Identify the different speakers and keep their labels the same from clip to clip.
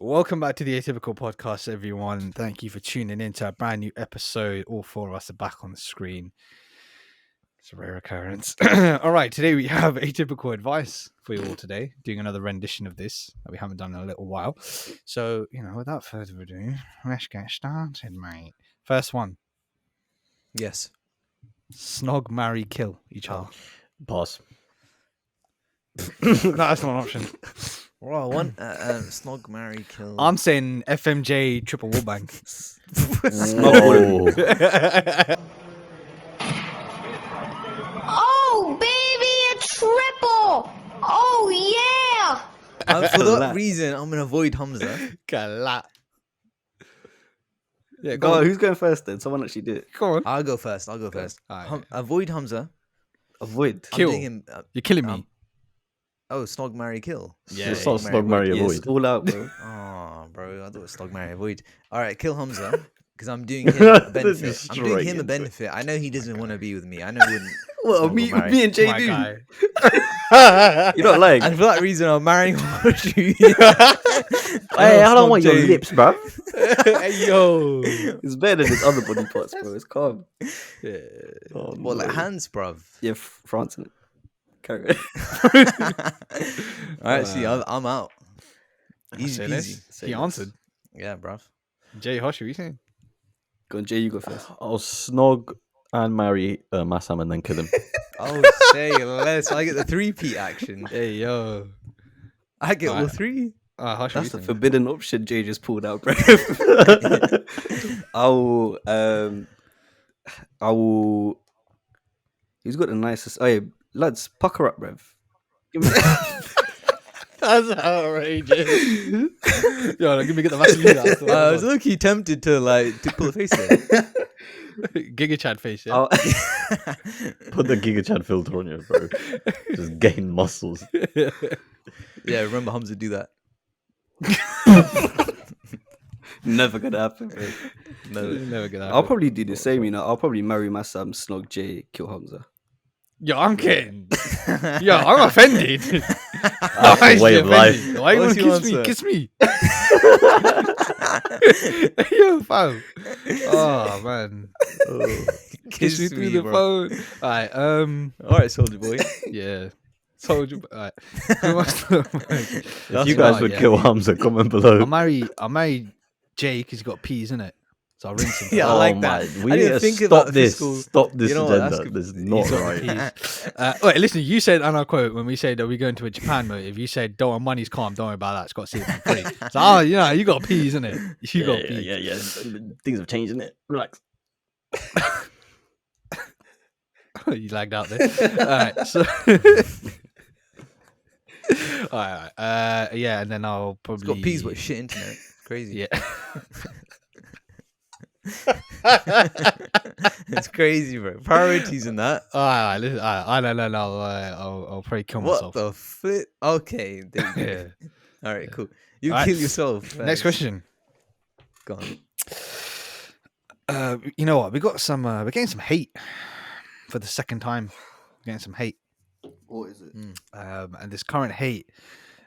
Speaker 1: Welcome back to the Atypical Podcast, everyone. Thank you for tuning in to a brand new episode. All four of us are back on the screen. It's a rare occurrence. All right, today we have Atypical Advice for you all today, doing another rendition of this that we haven't done in a little while. So, without further ado, let's get started, mate. First one.
Speaker 2: Yes.
Speaker 1: Snog, marry, kill each other.
Speaker 3: Pass.
Speaker 1: No, that's not an option.
Speaker 2: Well, one snog, marry, kill.
Speaker 1: I'm saying FMJ triple wall bang.
Speaker 3: Whoa.
Speaker 4: Oh, baby, a triple! Oh, yeah!
Speaker 2: For that reason, I'm gonna avoid Hamza.
Speaker 1: Galat. Yeah,
Speaker 3: Go on, who's going first then? Someone actually do it.
Speaker 1: Go on.
Speaker 2: I'll go first. Alright. Avoid Hamza.
Speaker 3: Avoid.
Speaker 1: Kill.
Speaker 2: I'm doing him,
Speaker 1: You're killing me.
Speaker 2: snog, marry, kill.
Speaker 1: Yeah,
Speaker 3: It's not snog, marry,
Speaker 2: Yes.
Speaker 3: avoid. All out, bro.
Speaker 2: Oh, bro, I thought it was snog, marry, avoid. All right, kill Hamza because I'm doing him a benefit. I'm doing him a benefit. I know he doesn't want to be with me. I know he wouldn't.
Speaker 3: Well,
Speaker 2: Snog
Speaker 3: me
Speaker 2: or marry.
Speaker 3: and Jay
Speaker 1: My
Speaker 3: do.
Speaker 1: guy.
Speaker 3: You're not lying.
Speaker 2: And for that reason, I'm marrying you.
Speaker 3: Hey, I don't want your
Speaker 2: Jay.
Speaker 3: lips, bro.
Speaker 1: Hey, yo.
Speaker 3: It's better than his other body parts, bro. It's calm.
Speaker 1: Yeah.
Speaker 3: Oh,
Speaker 2: What, like
Speaker 3: no.
Speaker 2: hands, bruv?
Speaker 3: Yeah, France, innit? Carry on.
Speaker 2: All right, see, I'm out. Easy
Speaker 1: Say
Speaker 2: peasy.
Speaker 1: this.
Speaker 3: Say
Speaker 1: He
Speaker 3: this.
Speaker 1: answered.
Speaker 2: Yeah, bruv.
Speaker 1: Jay Hosh, what are you saying?
Speaker 3: Go on, Jay, you go first.
Speaker 5: I'll snog and marry Massam and then kill him.
Speaker 2: Oh, say less. I get the 3-peat action.
Speaker 1: Hey, yo.
Speaker 2: I get all
Speaker 1: Alright.
Speaker 2: 3.
Speaker 1: Hosh, what are
Speaker 3: That's
Speaker 1: you
Speaker 3: the
Speaker 1: saying?
Speaker 3: forbidden option Jay just pulled out, bro. I will. He's got the nicest. Oh, yeah, lads, pucker up, Rev. Give me
Speaker 1: That's outrageous. Yo, let me get the Vaseline out.
Speaker 2: I was low-key tempted to pull a face there.
Speaker 1: Giga Chad face, yeah?
Speaker 3: I'll-
Speaker 5: Put the Giga Chad filter on you, bro. Just gain muscles.
Speaker 2: Yeah, remember Hamza do that.
Speaker 3: Never gonna happen, bro.
Speaker 1: Never get that.
Speaker 3: I'll probably do the same, I'll probably marry my son, Snog J, kill Hamza.
Speaker 1: Yo, I'm kidding. Yo, I'm offended.
Speaker 5: That's the way of life.
Speaker 1: Why you want
Speaker 2: What's
Speaker 1: to
Speaker 2: your
Speaker 1: kiss me?
Speaker 2: answer?
Speaker 1: Kiss me. Yo, fam. Oh, man. Kiss me through the
Speaker 2: bro.
Speaker 1: phone. All right,
Speaker 2: All right, soldier boy.
Speaker 1: yeah. Told you. All right. Who wants to-
Speaker 5: If you guys would kill Hamza, comment below.
Speaker 1: I'll marry Jay because he got peas in it. So I'll rinse him.
Speaker 2: Yeah, I like that.
Speaker 5: We
Speaker 2: I
Speaker 5: need
Speaker 2: didn't
Speaker 5: to
Speaker 2: think about
Speaker 5: stop
Speaker 2: the
Speaker 5: this.
Speaker 2: fiscal-
Speaker 5: Stop this
Speaker 2: You know what, that's
Speaker 5: agenda.
Speaker 2: good.
Speaker 5: This is not
Speaker 1: He's got
Speaker 5: right.
Speaker 1: peas. Wait, listen, you said, and I quote, when we said that we're going to a Japan motive, you said, don't want money's calm, don't worry about that, it's got to see it for free. So, you got peas, innit? You got peas.
Speaker 5: Yeah. Things have changed, innit? Relax.
Speaker 1: You lagged out there. Alright, so. Alright. Yeah, and then I'll
Speaker 2: It's
Speaker 1: probably.
Speaker 2: got peas, but shit internet. Crazy.
Speaker 1: Yeah.
Speaker 2: It's crazy, bro. Priorities in that.
Speaker 1: Alright, listen. I'll probably kill
Speaker 2: What
Speaker 1: myself.
Speaker 2: the flip? Okay. There you go.
Speaker 1: Yeah.
Speaker 2: All right, cool. You
Speaker 1: Alright.
Speaker 2: kill yourself.
Speaker 1: Next question.
Speaker 2: Go on.
Speaker 1: You know what? We got some. We're getting some hate for the second time. We're getting some hate.
Speaker 3: What is it?
Speaker 1: And this current hate,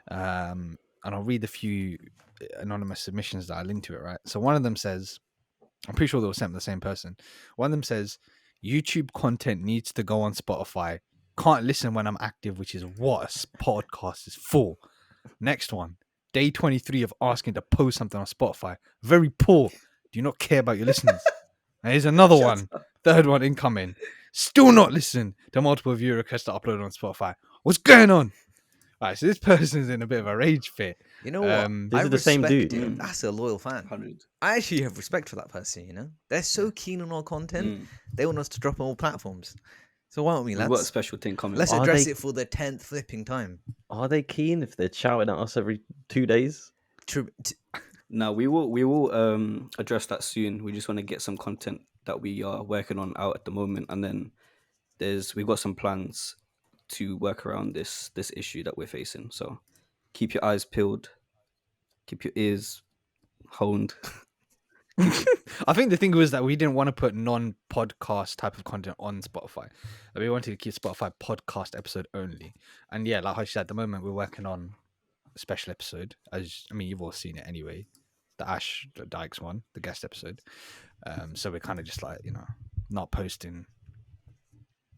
Speaker 1: and I'll read a few anonymous submissions that I linked to it, right? So one of them says, I'm pretty sure they were sent by the same person. One of them says, YouTube content needs to go on Spotify. Can't listen when I'm active, which is what a podcast is for. Next one, day 23 of asking to post something on Spotify. Very poor. Do you not care about your listeners? And here's another one. Third one incoming. Still not listen to multiple view requests that uploaded on Spotify. What's going on? All right, so this person's in a bit of a rage fit.
Speaker 2: You know what?
Speaker 5: These are the same
Speaker 2: respect
Speaker 5: dude.
Speaker 2: him. That's a loyal fan.
Speaker 3: 100.
Speaker 2: I actually have respect for that person, They're so keen on our content. They want us to drop on all platforms. So why don't we,
Speaker 3: We've got a
Speaker 2: lads?
Speaker 3: special thing coming.
Speaker 2: Let's
Speaker 5: Are
Speaker 2: address
Speaker 5: they-
Speaker 2: it for the 10th flipping time.
Speaker 5: Are they keen if they're shouting at us every 2 days?
Speaker 3: No, we will address that soon. We just want to get some content that we are working on out at the moment, and then we've got some plans to work around this issue that we're facing. So keep your eyes peeled, keep your ears honed.
Speaker 1: I think the thing was that we didn't want to put non-podcast type of content on Spotify. We wanted to keep Spotify podcast episode only. And yeah, like I said, at the moment we're working on special episode. You've all seen it anyway. The Ash Dykes one, the guest episode. So we're kind of just like, not posting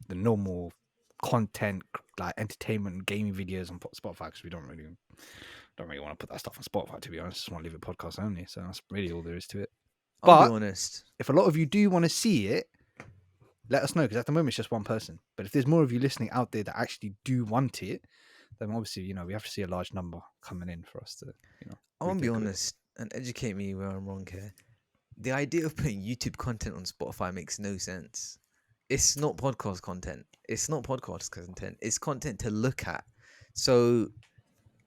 Speaker 1: the normal content like entertainment and gaming videos on Spotify because we don't really want to put that stuff on Spotify, to be honest. Just want to leave it podcast only. So that's really all there is to it.
Speaker 2: I'll
Speaker 1: But
Speaker 2: be honest.
Speaker 1: if a lot of you do want to see it, let us know, because at the moment it's just one person. But if there's more of you listening out there that actually do want it, then obviously, we have to see a large number coming in for us to,
Speaker 2: I want to be
Speaker 1: rethink of it.
Speaker 2: honest and educate me where I'm wrong here. The idea of putting YouTube content on Spotify makes no sense. It's not podcast content. It's not podcast content. It's content to look at. So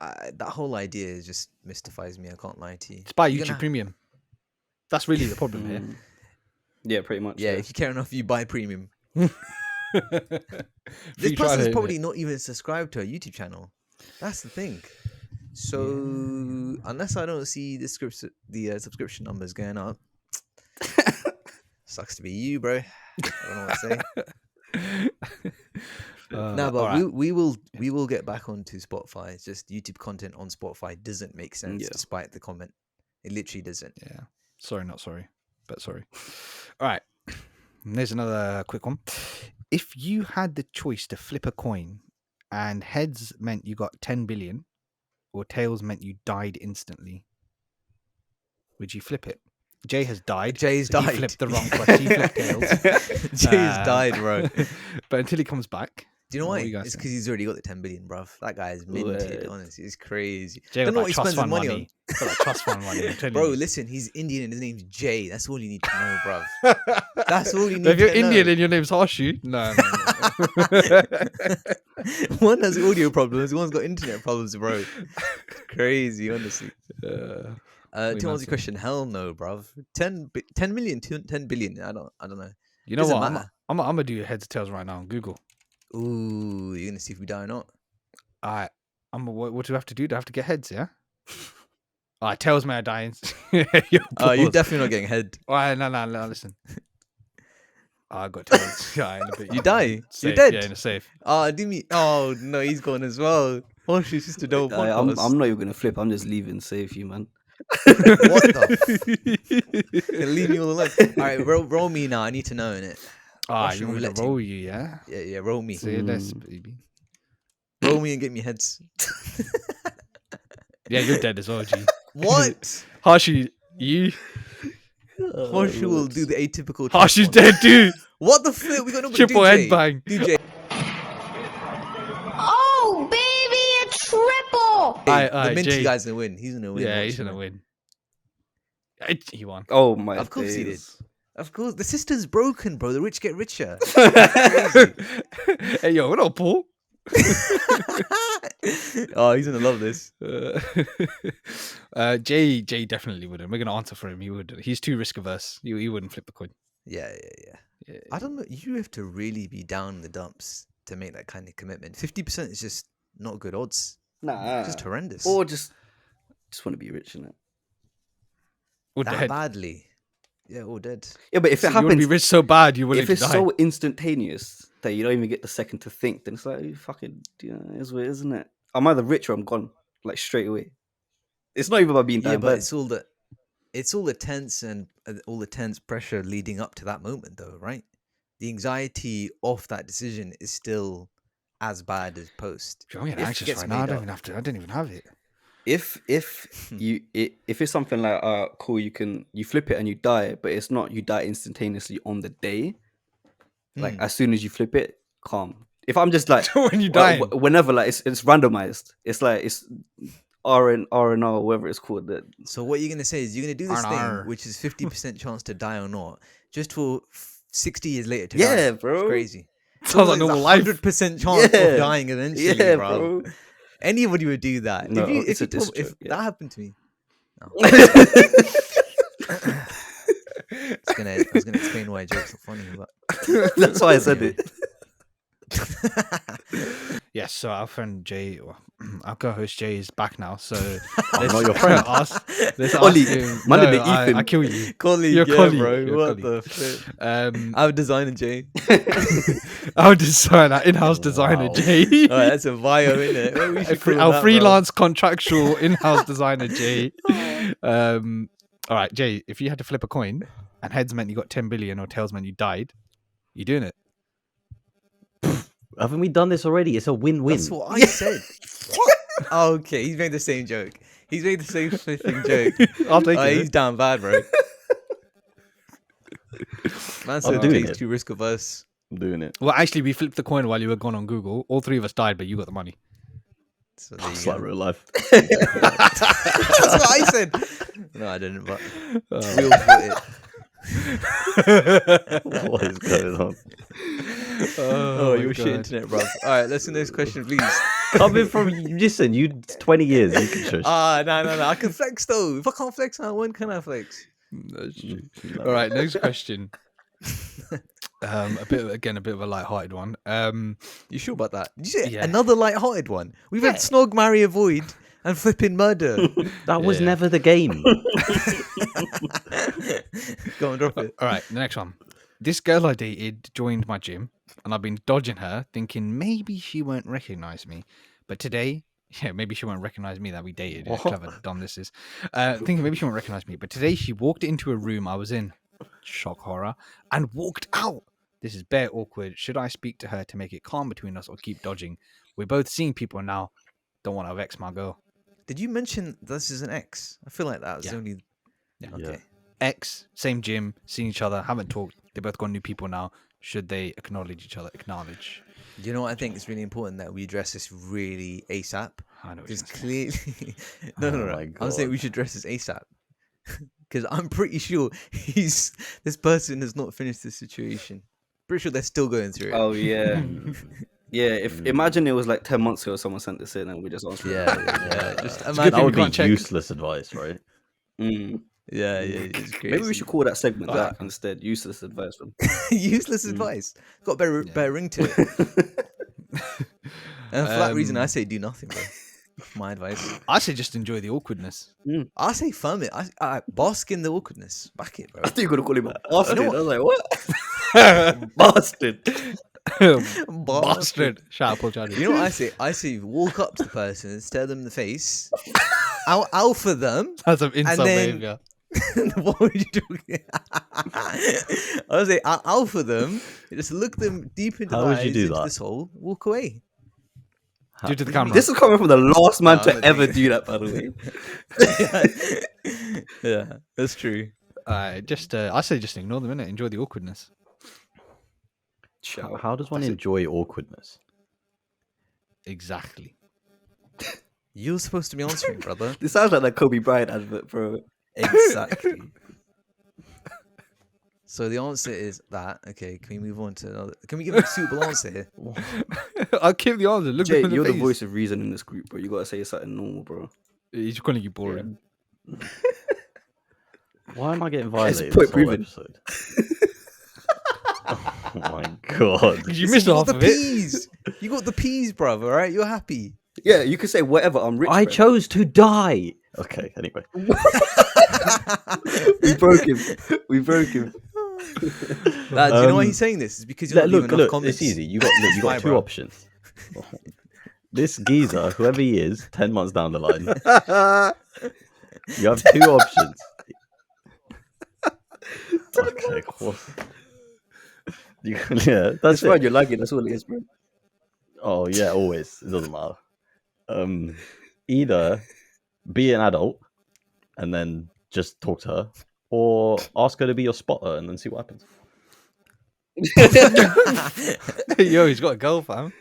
Speaker 2: that whole idea just mystifies me. I can't lie to you.
Speaker 1: It's by
Speaker 2: You're
Speaker 1: YouTube
Speaker 2: gonna-
Speaker 1: Premium. That's really the problem here.
Speaker 3: Yeah, pretty much.
Speaker 2: Yeah, if you care enough, you buy premium.
Speaker 1: Free
Speaker 2: This
Speaker 1: trial,
Speaker 2: person's
Speaker 1: innit?
Speaker 2: probably not even subscribed to a YouTube channel. That's the thing. So unless I don't see the subscription numbers going up, sucks to be you, bro. I don't know what to say. No, but
Speaker 1: alright.
Speaker 2: we will get back onto Spotify. It's just YouTube content on Spotify doesn't make sense
Speaker 3: Yeah.
Speaker 2: despite the comment. It literally doesn't.
Speaker 1: Yeah. Sorry, not sorry, but sorry. All right. There's another quick one. If you had the choice to flip a coin and heads meant you got 10 billion or tails meant you died instantly, would you flip it? Jay has died.
Speaker 2: Jay's
Speaker 1: so
Speaker 2: died.
Speaker 1: He flipped the wrong question. He flipped tails.
Speaker 2: Jay's died, bro.
Speaker 1: But until he comes back.
Speaker 2: Do you know
Speaker 1: What
Speaker 2: why?
Speaker 1: do you guys
Speaker 2: It's
Speaker 1: think?
Speaker 2: because he's already got the 10 billion, bruv. That guy is minted,
Speaker 3: Word.
Speaker 2: honestly. It's crazy.
Speaker 1: Jay
Speaker 2: Don't
Speaker 1: got
Speaker 2: know what he
Speaker 1: trust
Speaker 2: spends his
Speaker 1: fund
Speaker 2: money
Speaker 1: money. Got that trust fund money. I'm telling
Speaker 2: Bro,
Speaker 1: you.
Speaker 2: listen, he's Indian and his name's Jay. That's all you need to know, bruv. That's all you need
Speaker 1: If you're
Speaker 2: to know.
Speaker 1: Indian and your name's Harshu, no.
Speaker 2: One has audio problems, one's got internet problems, bro. Crazy, honestly. To answer
Speaker 1: nuts,
Speaker 2: your question, hell no, bruv. 10 million, 10 billion. I don't know.
Speaker 1: You know
Speaker 2: Doesn't
Speaker 1: what?
Speaker 2: matter.
Speaker 1: I'm gonna do heads or tails right now on Google.
Speaker 2: Ooh, you're gonna see if we die or not.
Speaker 1: All right. What do I have to do? Do I have to get heads? Yeah. All right. Tails, may I die?
Speaker 2: You're definitely not getting head.
Speaker 1: All right. No. Listen. I got tails. Yeah, in a bit.
Speaker 2: You die?
Speaker 1: Safe,
Speaker 2: You're dead?
Speaker 1: Yeah, in a safe.
Speaker 2: Oh no, he's gone as well. Oh, she's just a double podcast.
Speaker 3: I'm not even gonna flip. I'm just leaving. Save you, man.
Speaker 2: What the? Leave me all alone. All right, roll me now. I need to know innit?
Speaker 1: All right.
Speaker 2: Russian
Speaker 1: You want me
Speaker 2: roulette
Speaker 1: to roll you? Yeah.
Speaker 2: Yeah, roll me.
Speaker 1: Say less, baby.
Speaker 2: Roll me and get me heads.
Speaker 1: Yeah, you're dead as well, G.
Speaker 2: What?
Speaker 1: Harshu, you.
Speaker 2: Horseshoe will do the atypical.
Speaker 1: Harshu's
Speaker 2: trap one.
Speaker 1: dead, dude.
Speaker 2: What the fuck? We got no
Speaker 1: Triple
Speaker 2: DJ.
Speaker 1: headbang.
Speaker 2: DJ.
Speaker 4: Oh, baby, a triple!
Speaker 2: The Minty
Speaker 1: Jay.
Speaker 2: guy's gonna win. He's gonna win.
Speaker 1: Yeah,
Speaker 2: watch
Speaker 1: he's
Speaker 2: him.
Speaker 1: gonna win. He won.
Speaker 3: Oh my.
Speaker 2: Of course he did.
Speaker 3: days.
Speaker 2: Of course, the system's broken, bro. The rich get richer.
Speaker 1: Hey, yo, what up, Paul?
Speaker 2: Oh, he's gonna love this.
Speaker 1: Jay definitely wouldn't. We're gonna answer for him. He would. He's too risk averse. He wouldn't flip the coin.
Speaker 2: Yeah.
Speaker 1: Yeah.
Speaker 2: I don't know. You have to really be down in the dumps to make that kind of commitment. 50% is just not good odds.
Speaker 3: Nah.
Speaker 2: Just horrendous.
Speaker 3: Or just want to be rich in it.
Speaker 1: Or
Speaker 2: that
Speaker 1: dead.
Speaker 2: badly. Yeah, all dead.
Speaker 3: Yeah, but if
Speaker 1: So
Speaker 3: it
Speaker 1: you want to
Speaker 3: happens,
Speaker 1: be rich so bad, you're willing
Speaker 3: if
Speaker 1: to
Speaker 3: it's
Speaker 1: die.
Speaker 3: so instantaneous that you don't even get the second to think, then it's like you fucking, it's weird, isn't it? I'm either rich or I'm gone, like straight away. It's not even about being
Speaker 2: Yeah,
Speaker 3: down
Speaker 2: but
Speaker 3: bad.
Speaker 2: it's all the tense and all the tense pressure leading up to that moment, though, right? The anxiety of that decision is still as bad as post.
Speaker 1: I'm getting
Speaker 2: if it
Speaker 1: anxious
Speaker 2: gets
Speaker 1: right now. I
Speaker 2: made
Speaker 1: don't
Speaker 2: up.
Speaker 1: even have to. I don't even have it.
Speaker 3: If if it's something like cool, you flip it and you die, but it's not you die instantaneously on the day. Like as soon as you flip it, calm. If I'm just like
Speaker 1: When you die.
Speaker 3: whenever like it's randomized. It's like it's RNR, whatever it's called. That
Speaker 2: So what you're gonna say is you're gonna do this
Speaker 1: R&R.
Speaker 2: thing, which is 50% chance to die or not, just for 60 years later to
Speaker 3: Yeah,
Speaker 2: die.
Speaker 3: bro.
Speaker 2: It's crazy.
Speaker 1: Sounds like normal life.
Speaker 2: 100% chance
Speaker 3: Yeah.
Speaker 2: of dying eventually,
Speaker 3: yeah,
Speaker 2: bro.
Speaker 3: bro.
Speaker 2: Anybody would do that.
Speaker 3: No,
Speaker 2: if
Speaker 3: it's a diss
Speaker 2: if
Speaker 3: joke, yeah.
Speaker 2: that happened to me, no. I was gonna explain why jokes are funny, but
Speaker 3: That's why I said it.
Speaker 1: Yes, so our friend Jay, our co-host Jay is back now. So
Speaker 5: I'm not your friend.
Speaker 1: let's
Speaker 3: Ollie,
Speaker 1: ask him.
Speaker 3: man,
Speaker 1: No,
Speaker 3: the Ethan.
Speaker 1: I kill you.
Speaker 2: Colleague,
Speaker 1: You're a
Speaker 2: yeah,
Speaker 1: colleague,
Speaker 2: bro.
Speaker 1: you're a
Speaker 2: What
Speaker 1: colleague.
Speaker 2: the flip?
Speaker 1: Um,
Speaker 2: I'm designer Jay.
Speaker 1: our designer, in-house designer
Speaker 5: Wow.
Speaker 1: Jay.
Speaker 2: Oh, that's a bio, innit? Well, we should call him
Speaker 1: Our
Speaker 2: that, bro.
Speaker 1: freelance contractual in-house designer Jay. All right, Jay. If you had to flip a coin, and heads meant you got 10 billion, or tails meant you died, you doing it?
Speaker 5: Haven't we done this already? It's a win-win.
Speaker 2: That's what I said. What? Okay, he's made the same joke. He's made the same flipping joke.
Speaker 1: I'll take
Speaker 2: He's
Speaker 1: it.
Speaker 2: down bad, bro. Man said
Speaker 5: doing
Speaker 2: Jay's
Speaker 5: it.
Speaker 2: too risk averse.
Speaker 5: I'm doing it.
Speaker 1: Well, actually, we flipped the coin while you were gone on Google. All three of us died, but you got the money.
Speaker 2: So there you
Speaker 5: It's
Speaker 2: go.
Speaker 5: like real life.
Speaker 2: That's what I said. No, I didn't, but we all thought it.
Speaker 5: What is going on?
Speaker 2: Oh,
Speaker 1: my
Speaker 2: you're shit
Speaker 1: God.
Speaker 2: internet, bro. All right, let's do the next question, please.
Speaker 5: Coming from, listen, you 20 years, you can shush.
Speaker 2: No. I can flex though. If I can't flex now, when can I flex?
Speaker 1: That's true. All right, next question. A bit of a light-hearted one.
Speaker 2: You sure about that? Did you say
Speaker 1: Yeah.
Speaker 2: another light-hearted one? We've had Snog, marry, avoid, and flipping murder.
Speaker 5: That was
Speaker 1: Yeah.
Speaker 5: never the game.
Speaker 2: Go on, drop it.
Speaker 1: All right, the next one. This girl I dated joined my gym, and I've been dodging her, thinking maybe she won't recognize me. But today, maybe she won't recognize me that we dated. How clever, dumb this is. Thinking maybe she won't recognize me. But today, she walked into a room I was in, shock horror, and walked out. This is bare awkward. Should I speak to her to make it calm between us, or keep dodging? We're both seeing people now. Don't want to vex my girl.
Speaker 2: Did you mention this is an ex? I feel like that was
Speaker 1: Yeah.
Speaker 2: only.
Speaker 1: Yeah.
Speaker 2: Okay.
Speaker 1: Ex, same gym, seen each other, haven't talked. They both got new people now. Should they acknowledge each other? Acknowledge.
Speaker 2: You know what I think it's really important that we address this really ASAP.
Speaker 1: I know what
Speaker 2: Because
Speaker 1: you're gonna say.
Speaker 2: clearly, no.
Speaker 5: Oh my
Speaker 2: I'm saying
Speaker 5: God.
Speaker 2: we should address this ASAP. Because I'm pretty sure this person has not finished the situation. Pretty sure they're still going through it.
Speaker 3: Oh yeah, yeah. If imagine it was like 10 months ago, someone sent this in and we just answered.
Speaker 2: Yeah. Just
Speaker 1: good
Speaker 2: imagine.
Speaker 5: That
Speaker 1: thing
Speaker 5: would
Speaker 1: we can't
Speaker 5: be
Speaker 1: check.
Speaker 5: useless advice, right?
Speaker 3: Mm.
Speaker 2: Yeah. It's crazy.
Speaker 3: Maybe we should call that segment
Speaker 1: I like
Speaker 3: that instead. Useless advice from.
Speaker 2: useless advice. Got a better ring to it. And for that reason, I say do nothing, bro. My advice.
Speaker 1: I say just enjoy the awkwardness.
Speaker 2: I say firm it. I bask in the awkwardness. Back it, bro.
Speaker 3: I thought you were gonna call him a bastard.
Speaker 2: know what?
Speaker 3: I was like, what? Bastard.
Speaker 1: Bastard. Shout out Paul Chadwick.
Speaker 2: You know what I say? I say walk up to the person and stare them in the face. Alpha them.
Speaker 1: That's some insult
Speaker 2: then-
Speaker 1: behavior.
Speaker 2: What were you talking? I was say alpha them. Just look them deep into
Speaker 5: How
Speaker 2: the
Speaker 5: would
Speaker 2: eyes,
Speaker 5: you do
Speaker 2: into
Speaker 5: that?
Speaker 2: the soul. Walk away.
Speaker 1: Due to the camera.
Speaker 3: This is coming from the last man
Speaker 2: No, I'm
Speaker 3: to
Speaker 2: not
Speaker 3: ever
Speaker 2: doing
Speaker 3: do that, by the way.
Speaker 2: Yeah, that's true.
Speaker 1: I say just ignore them, innit? Enjoy the awkwardness.
Speaker 5: How does one enjoy awkwardness?
Speaker 1: Exactly.
Speaker 2: You're supposed to be answering, brother.
Speaker 3: This sounds like that Kobe Bryant advert, bro.
Speaker 2: Exactly. So the answer is that. Okay, can we move on to another? Can we give a suitable answer here?
Speaker 1: I'll give the answer. Look
Speaker 3: Jay,
Speaker 1: them in the
Speaker 3: you're
Speaker 1: face.
Speaker 3: the voice of reason in this group, bro. You gotta say something normal, bro.
Speaker 1: He's calling you boring.
Speaker 5: Why am I getting
Speaker 3: It's
Speaker 5: violated
Speaker 3: point
Speaker 5: this whole
Speaker 3: proven.
Speaker 5: episode? Oh my God.
Speaker 1: You
Speaker 2: Listen,
Speaker 1: missed
Speaker 2: you
Speaker 1: half
Speaker 2: got
Speaker 1: of
Speaker 2: the
Speaker 1: it.
Speaker 2: peas. You got the peas, brother. All right, you're happy.
Speaker 3: Yeah, you can say whatever. I'm rich.
Speaker 5: I
Speaker 3: bro.
Speaker 5: chose to die. Okay, anyway.
Speaker 3: We broke him. We broke him.
Speaker 2: Lad, do you know why he's saying this? It's because you're not leaving enough
Speaker 5: Look,
Speaker 2: comments.
Speaker 5: it's easy. You got
Speaker 2: Why,
Speaker 5: two
Speaker 2: bro?
Speaker 5: options. This geezer, whoever he is, 10 months down the line, you have two options. Okay, cool. Yeah,
Speaker 3: That's
Speaker 5: that's
Speaker 3: fine.
Speaker 5: it.
Speaker 3: You're lagging. That's all it is, bro.
Speaker 5: Oh yeah, always. It doesn't matter. Either be an adult and then just talk to her, or ask her to be your spotter and then see what happens.
Speaker 1: Yo, he's got a girl, fam.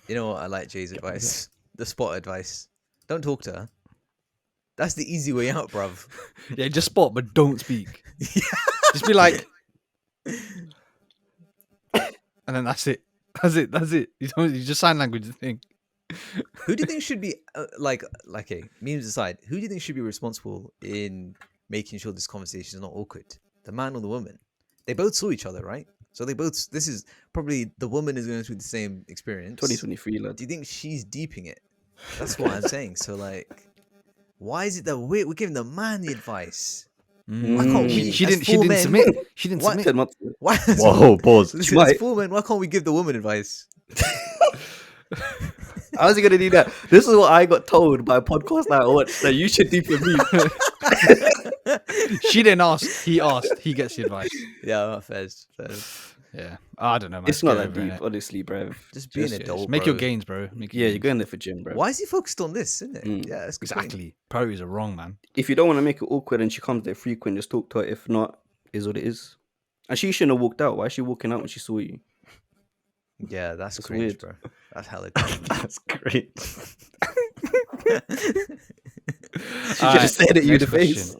Speaker 2: You know what? I like Jay's advice. The spot advice. Don't talk to her. That's the easy way out, bruv.
Speaker 1: Yeah, just spot, but don't speak. Just be like, and then that's it. That's it. You just sign language thing.
Speaker 2: Who do you think should be okay? Memes aside, who do you think should be responsible in making sure this conversation is not awkward? The man or the woman? They both saw each other, right? So they both. This is probably the woman is going through the same experience.
Speaker 3: 2023, lad.
Speaker 2: Do you think she's deeping it? That's what I'm saying. So like, why is it that we're giving the man the advice? Why can't we?
Speaker 1: She
Speaker 2: as
Speaker 1: didn't. She
Speaker 2: four
Speaker 1: didn't
Speaker 2: men-
Speaker 1: submit. She didn't
Speaker 2: What?
Speaker 1: submit.
Speaker 3: 10 months.
Speaker 2: Why?
Speaker 5: Whoa, pause.
Speaker 2: Listen,
Speaker 3: might.
Speaker 2: as four men, why can't we give the woman advice?
Speaker 3: How's he gonna do that? This is what I got told by a podcast that I watched that you should do for me.
Speaker 1: She didn't ask. He asked. He gets the advice.
Speaker 2: Yeah, fairs.
Speaker 1: Yeah. I don't know, man.
Speaker 3: It's not
Speaker 1: Get
Speaker 3: that
Speaker 1: over
Speaker 3: deep,
Speaker 1: it.
Speaker 3: honestly, bro.
Speaker 2: Just be an
Speaker 1: Just
Speaker 2: adult.
Speaker 1: make your
Speaker 2: bro.
Speaker 1: gains, bro. Make your
Speaker 3: Yeah, you're
Speaker 1: gains.
Speaker 3: going there for gym, bro.
Speaker 2: Why is he focused on this? Isn't it?
Speaker 3: Mm.
Speaker 2: Yeah, that's a good point.
Speaker 1: Exactly. Priorities are wrong, man.
Speaker 3: If you don't want to make it awkward and she comes there frequent, just talk to her. If not, is what it is. And she shouldn't have walked out. Why is she walking out when she saw you?
Speaker 2: Yeah, that's
Speaker 3: That's
Speaker 2: cringe,
Speaker 3: weird.
Speaker 2: bro. That's hella cringe.
Speaker 5: That's great.
Speaker 3: She just said it you in the face.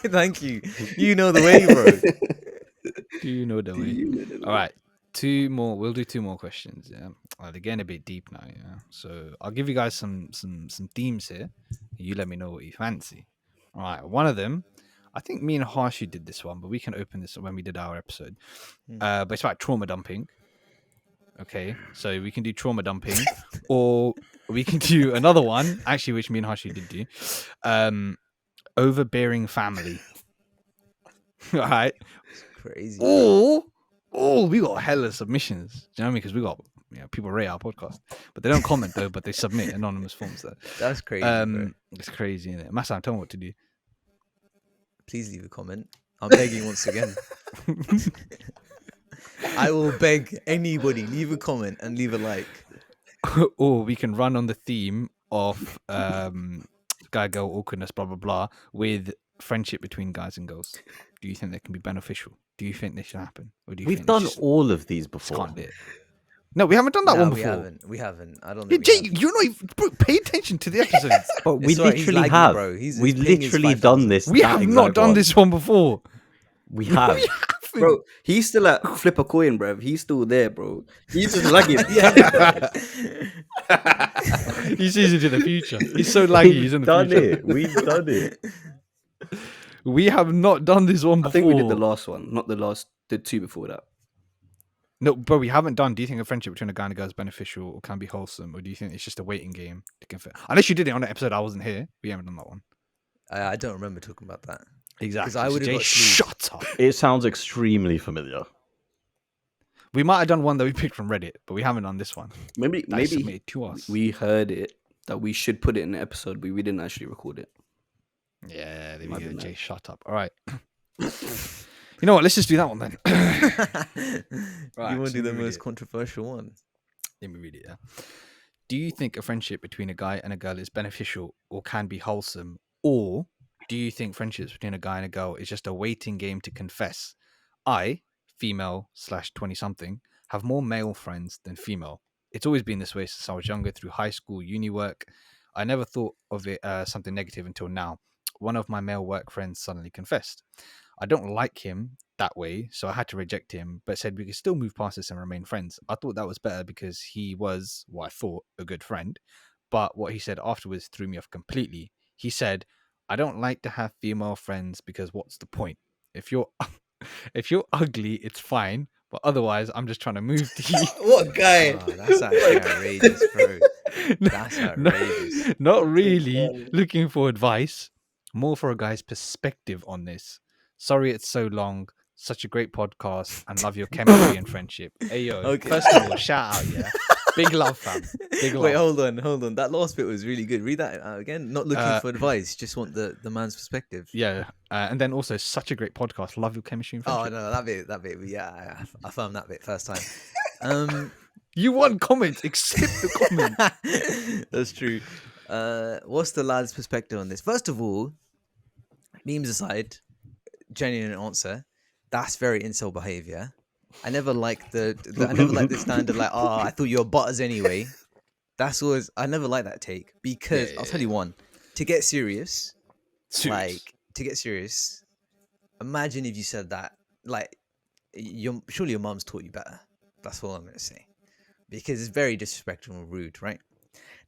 Speaker 2: Thank you. You know the way, bro.
Speaker 1: Do you know the way? All right. Two more. We'll do two more questions. Yeah. They're getting a bit deep now. Yeah. So I'll give you guys some themes here. You let me know what you fancy. All right. One of them, I think me and Harshy did this one, but we can open this when we did our episode. But it's about trauma dumping. Okay. So we can do trauma dumping, or we can do another one, actually, which me and Harshy did do. Overbearing family. All right.
Speaker 2: Crazy.
Speaker 1: Oh, we got hella submissions. Do you know what I mean? Because we got people rate our podcast, but they don't comment though. But they submit anonymous forms. There.
Speaker 2: That's crazy. Bro.
Speaker 1: It's crazy, isn't it? Massa, tell me what to do.
Speaker 2: Please leave a comment. I'm begging once again. I will beg anybody, leave a comment and leave a like.
Speaker 1: Or we can run on the theme of guy girl awkwardness, blah blah blah, with friendship between guys and girls. Do you think that can be beneficial? Do you think this should happen? Or do you
Speaker 5: We've
Speaker 1: think
Speaker 5: done
Speaker 1: it's just-
Speaker 5: all of these
Speaker 1: just
Speaker 5: before.
Speaker 1: can't do it? No, we haven't done that
Speaker 2: Nah,
Speaker 1: one before.
Speaker 2: We haven't. I don't
Speaker 1: Yeah,
Speaker 2: think
Speaker 1: Jay,
Speaker 2: we have.
Speaker 1: you're not even, bro, pay attention to the episodes.
Speaker 5: But we
Speaker 2: It's alright, he's
Speaker 5: literally
Speaker 2: lagging,
Speaker 5: have.
Speaker 2: bro. His
Speaker 5: We've
Speaker 2: ping is
Speaker 5: literally
Speaker 2: 5,000.
Speaker 5: done this.
Speaker 1: We
Speaker 5: that
Speaker 1: have not
Speaker 5: exact
Speaker 1: done
Speaker 5: one.
Speaker 1: this one before.
Speaker 5: We have.
Speaker 3: Bro, he's still at flip a coin, bro. He's still there, bro. He's just lagging.
Speaker 1: He sees into the future. He's so laggy. He's in the
Speaker 5: done
Speaker 1: future.
Speaker 5: it. We've done it.
Speaker 1: We have not done this one
Speaker 3: I
Speaker 1: before.
Speaker 3: think we did the last one, not the two before that.
Speaker 1: No, but we haven't done. Do you think a friendship between a guy and a girl is beneficial or can be wholesome, or do you think it's just a waiting game to confess? Unless you did it on an episode I wasn't here. We haven't done that one.
Speaker 2: I don't remember talking about that.
Speaker 1: Exactly.
Speaker 2: I would've
Speaker 1: Jay,
Speaker 2: got sleep.
Speaker 1: shut up.
Speaker 5: It sounds extremely familiar.
Speaker 1: We might have done one that we picked from Reddit, but we haven't done this one.
Speaker 3: Maybe
Speaker 1: That is submitted to us.
Speaker 3: we heard it that we should put it in the episode, but we didn't actually record it.
Speaker 1: Yeah, there we
Speaker 3: Might
Speaker 1: go.
Speaker 3: be
Speaker 1: Jay,
Speaker 3: nice.
Speaker 1: shut up. All right. You know what? Let's just do that one then. Right,
Speaker 2: You want
Speaker 1: so
Speaker 2: to do the
Speaker 1: let me read
Speaker 2: most
Speaker 1: it.
Speaker 2: controversial one?
Speaker 1: Let me read it. Yeah. Do you think a friendship between a guy and a girl is beneficial or can be wholesome, or do you think friendships between a guy and a girl is just a waiting game to confess? I, female / 20 something, have more male friends than female. It's always been this way since I was younger, through high school, uni work. I never thought of it something negative until now. One of my male work friends suddenly confessed. I don't like him that way, so I had to reject him, but said we could still move past this and remain friends. I thought that was better because he was, what I thought, a good friend. But what he said afterwards threw me off completely. He said, I don't like to have female friends because what's the point? If you're ugly, it's fine, but otherwise I'm just trying to move to you.
Speaker 3: What guy?
Speaker 2: Oh, that's actually outrageous, bro. That's outrageous.
Speaker 1: Not really looking for advice, more for a guy's perspective on this. Sorry it's so long. Such a great podcast and love your chemistry and friendship. Hey yo,
Speaker 2: Okay.
Speaker 1: first of all, shout out, yeah. Big love, fam. Big love.
Speaker 2: Wait, hold on. That last bit was really good. Read that out again. Not looking for advice, just want the man's perspective.
Speaker 1: Yeah, and then also such a great podcast. Love your chemistry and
Speaker 2: Oh
Speaker 1: friendship.
Speaker 2: no, that bit. Yeah, I found that bit first time.
Speaker 1: You want comments? Accept the comment.
Speaker 2: That's true. What's the lad's perspective on this? First of all, memes aside, genuine answer. That's very incel behavior. I never like the standard like, oh, I thought you were butters anyway. That's always I never like that take because I'll tell you one. To get serious, imagine if you said that. Like, surely your mum's taught you better. That's all I'm gonna say, because it's very disrespectful and rude, right?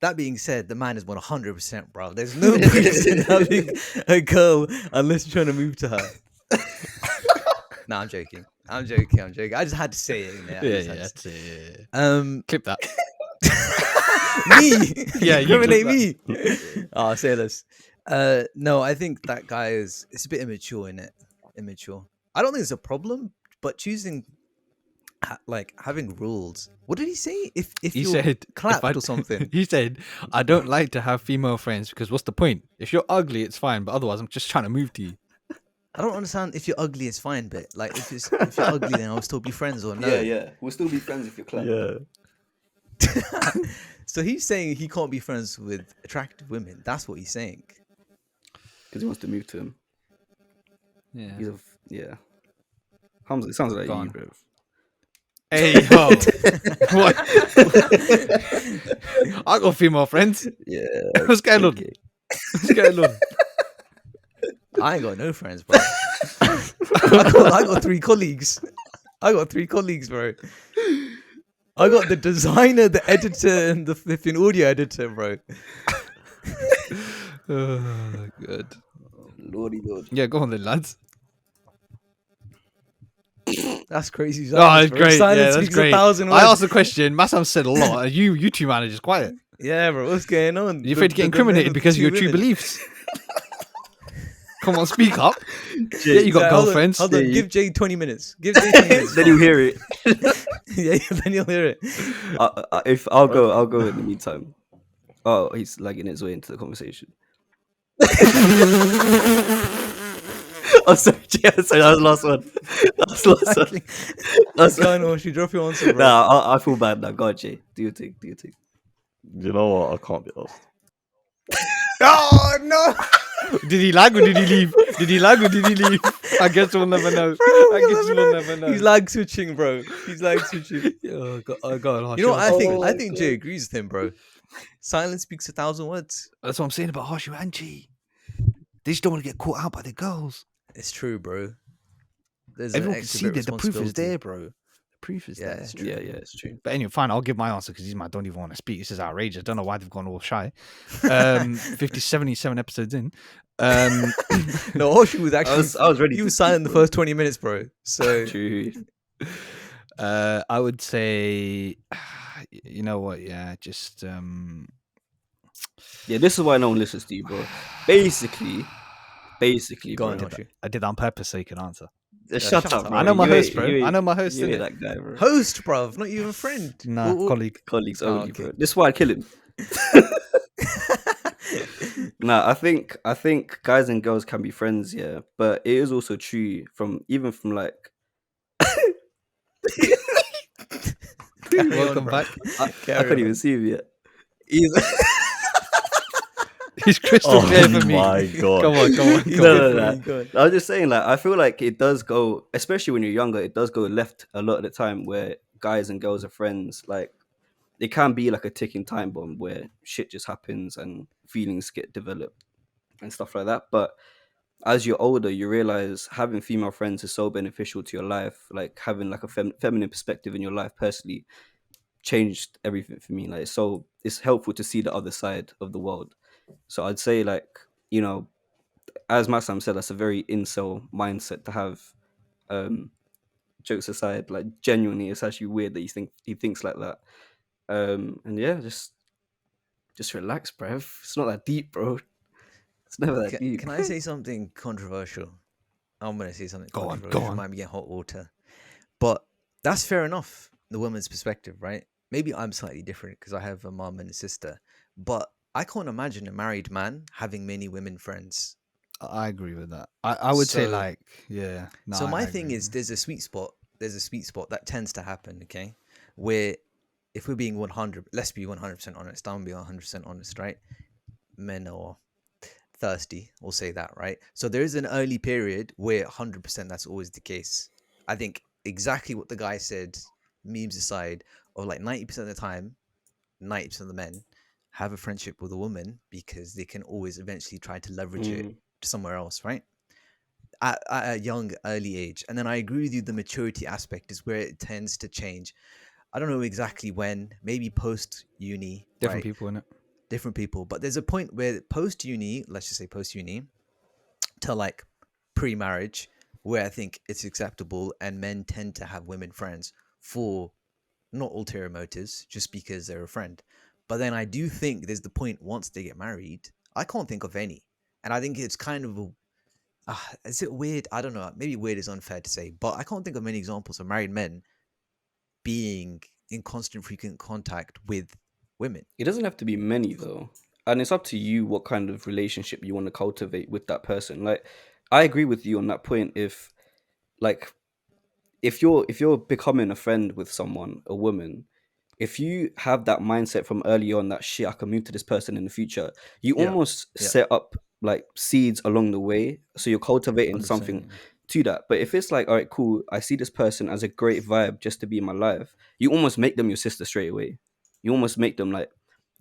Speaker 2: That being said, the man is 100%, bro. There's no point in having a girl unless you're trying to move to her. Nah, I'm joking. I'm joking. I just had to say it.
Speaker 1: Yeah, that's it.
Speaker 2: Clip
Speaker 1: that.
Speaker 2: Me,
Speaker 1: Yeah, you
Speaker 2: incriminate
Speaker 1: clip
Speaker 2: me. Oh, say this. No, I think that guy it's a bit immature in it. Immature. I don't think it's a problem, but choosing like having rules. What did he say? If
Speaker 1: He
Speaker 2: you're
Speaker 1: said
Speaker 2: clapped or something.
Speaker 1: He said, "I don't like to have female friends because what's the point? If you're ugly, it's fine, but otherwise, I'm just trying to move to you."
Speaker 2: I don't understand if you're ugly, it's fine, but like if you're ugly, then I'll still be friends or no.
Speaker 3: Yeah. We'll still be friends if you're clapped.
Speaker 5: Yeah.
Speaker 2: So he's saying he can't be friends with attractive women. That's what he's saying.
Speaker 3: Because he wants to move to him.
Speaker 1: Yeah.
Speaker 3: Yeah. Hamza, it sounds like
Speaker 1: Gone.
Speaker 3: you, bro.
Speaker 1: Hey yo, what? I got female friends.
Speaker 3: Yeah.
Speaker 1: What's going on?
Speaker 3: okay.
Speaker 1: What's going on?
Speaker 2: I ain't got no friends, bro. I got 3 colleagues. I got 3 colleagues, bro. I got the designer, the editor, and the flipping audio editor, bro.
Speaker 1: Good.
Speaker 3: Lordy Lord.
Speaker 1: Yeah, go on then, lads.
Speaker 2: That's crazy.
Speaker 1: Oh,
Speaker 2: Silence,
Speaker 1: it's
Speaker 2: bro.
Speaker 1: great.
Speaker 2: Silence
Speaker 1: Yeah, that's
Speaker 2: speaks
Speaker 1: great.
Speaker 2: 1,000
Speaker 1: I
Speaker 2: words.
Speaker 1: asked the question. Massam said a lot. And you two man are just quiet.
Speaker 2: Yeah, bro. What's going on?
Speaker 1: You're afraid to get incriminated because of your true beliefs. Come on, speak up. Yeah, you got girlfriends.
Speaker 2: Hold on. Give Jay 20 minutes. Give Jay 20 minutes.
Speaker 3: Then you hear it.
Speaker 2: Yeah, then you'll hear it.
Speaker 3: If I'll go in the meantime. Oh, he's lagging his way into the conversation. Oh, sorry, Jay. Sorry, that was the last one. That's the last one.
Speaker 2: What's going on? Should drop your answer, bro?
Speaker 3: Nah, I feel bad now. Go on, Jay. Do your thing.
Speaker 5: You know what? I can't be asked.
Speaker 1: Oh no! Did he lag or did he leave? I guess we'll never know. We'll never know.
Speaker 2: He's lag switching, bro.
Speaker 1: Oh, God.
Speaker 2: You know what I think? I think Jay agrees with him, bro. Silence speaks 1,000 words.
Speaker 1: That's what I'm saying about Harshu and G. They just don't want to get caught out by the girls.
Speaker 2: It's true, bro. There's
Speaker 1: Everyone
Speaker 2: an
Speaker 1: can
Speaker 2: extra
Speaker 1: see
Speaker 2: bit
Speaker 1: that the proof is
Speaker 2: responsibility.
Speaker 1: there, bro. The proof is
Speaker 2: Yeah,
Speaker 1: there.
Speaker 2: it's true.
Speaker 3: Yeah, it's true.
Speaker 1: But anyway, fine. I'll give my answer because these man don't even want to speak. This is outrageous. Don't know why they've gone all shy. 77 episodes in.
Speaker 2: No, Hoshi was actually.
Speaker 3: I was ready.
Speaker 2: He
Speaker 3: to
Speaker 2: was
Speaker 3: speak,
Speaker 2: silent the
Speaker 3: bro.
Speaker 2: first 20 minutes, bro. So
Speaker 3: True.
Speaker 1: I would say, you know what? Yeah, just
Speaker 3: Yeah, this is why no one listens to you, bro. Basically,
Speaker 2: go
Speaker 3: bro.
Speaker 2: on, Hoshi.
Speaker 1: I did that on purpose so you can answer.
Speaker 3: Shut up, bro.
Speaker 1: I know my
Speaker 3: You
Speaker 1: host,
Speaker 3: ain't-
Speaker 1: bro.
Speaker 3: you ain't-
Speaker 1: I know my host,
Speaker 3: You ain't
Speaker 1: innit?
Speaker 3: that guy, bro.
Speaker 2: Host, bruv, not even friend.
Speaker 1: Nah, colleague.
Speaker 3: Colleagues
Speaker 2: Oh,
Speaker 3: only,
Speaker 2: okay.
Speaker 3: bro. This is why I kill him. Nah, I think guys and girls can be friends, yeah. But it is also true from like
Speaker 1: Welcome back.
Speaker 3: I can't even see him yet.
Speaker 1: He's crystal clear for me.
Speaker 5: my God.
Speaker 1: Come on.
Speaker 3: No. I was just saying, like, I feel like it does go, especially when you're younger, it does go left a lot of the time where guys and girls are friends. Like, it can be like a ticking time bomb where shit just happens and feelings get developed and stuff like that. But as you're older, you realize having female friends is so beneficial to your life. Like, having like a feminine perspective in your life personally changed everything for me. Like, so it's helpful to see the other side of the world. So I'd say, like, you know, as Massam said, that's a very incel mindset to have. Jokes aside, like, genuinely, it's actually weird that he thinks like that. And yeah, just relax, bruv. It's not that deep, bro. It's never that deep.
Speaker 2: Can I say something controversial? I'm going to say something
Speaker 1: Go on,
Speaker 2: controversial.
Speaker 1: go on.
Speaker 2: Might be getting hot water. But that's fair enough, the woman's perspective, right? Maybe I'm slightly different because I have a mom and a sister. But I can't imagine a married man having many women friends.
Speaker 1: I agree with that. I would say,
Speaker 2: So-
Speaker 1: like, yeah. No,
Speaker 2: So my
Speaker 1: I
Speaker 2: thing
Speaker 1: agree.
Speaker 2: is, there's a sweet spot that tends to happen, okay? Where if we're being 100, let's be 100% honest. I'm being 100% honest, right? Men are thirsty, we'll say that, right? So there is an early period where 100% that's always the case. I think exactly what the guy said, memes aside, or like 90% of the time, 90% of the men have a friendship with a woman because they can always eventually try to leverage it to somewhere else, right? At a young, early age. And then I agree with you, the maturity aspect is where it tends to change. I don't know exactly when, maybe post uni.
Speaker 1: different
Speaker 2: right?
Speaker 1: people, innit?
Speaker 2: Different people. But there's a point where post uni, let's just say post uni, to like pre-marriage, where I think it's acceptable, and men tend to have women friends for not ulterior motives, just because they're a friend. But then I do think there's the point once they get married. I can't think of any, and I think it's kind of a. Is it weird? I don't know. Maybe weird is unfair to say, but I can't think of many examples of married men being in constant, frequent contact with women.
Speaker 3: It doesn't have to be many though, and it's up to you what kind of relationship you want to cultivate with that person. Like, I agree with you on that point. If like if you're becoming a friend with someone, a woman, if you have that mindset from early on that shit, I can move to this person in the future, you
Speaker 2: Yeah,
Speaker 3: almost
Speaker 2: yeah,
Speaker 3: set up like seeds along the way, so you're cultivating
Speaker 2: 100%.
Speaker 3: something to that. But if it's like, all right, cool, I see this person as a great vibe just to be in my life, you almost make them your sister straight away. You almost make them like,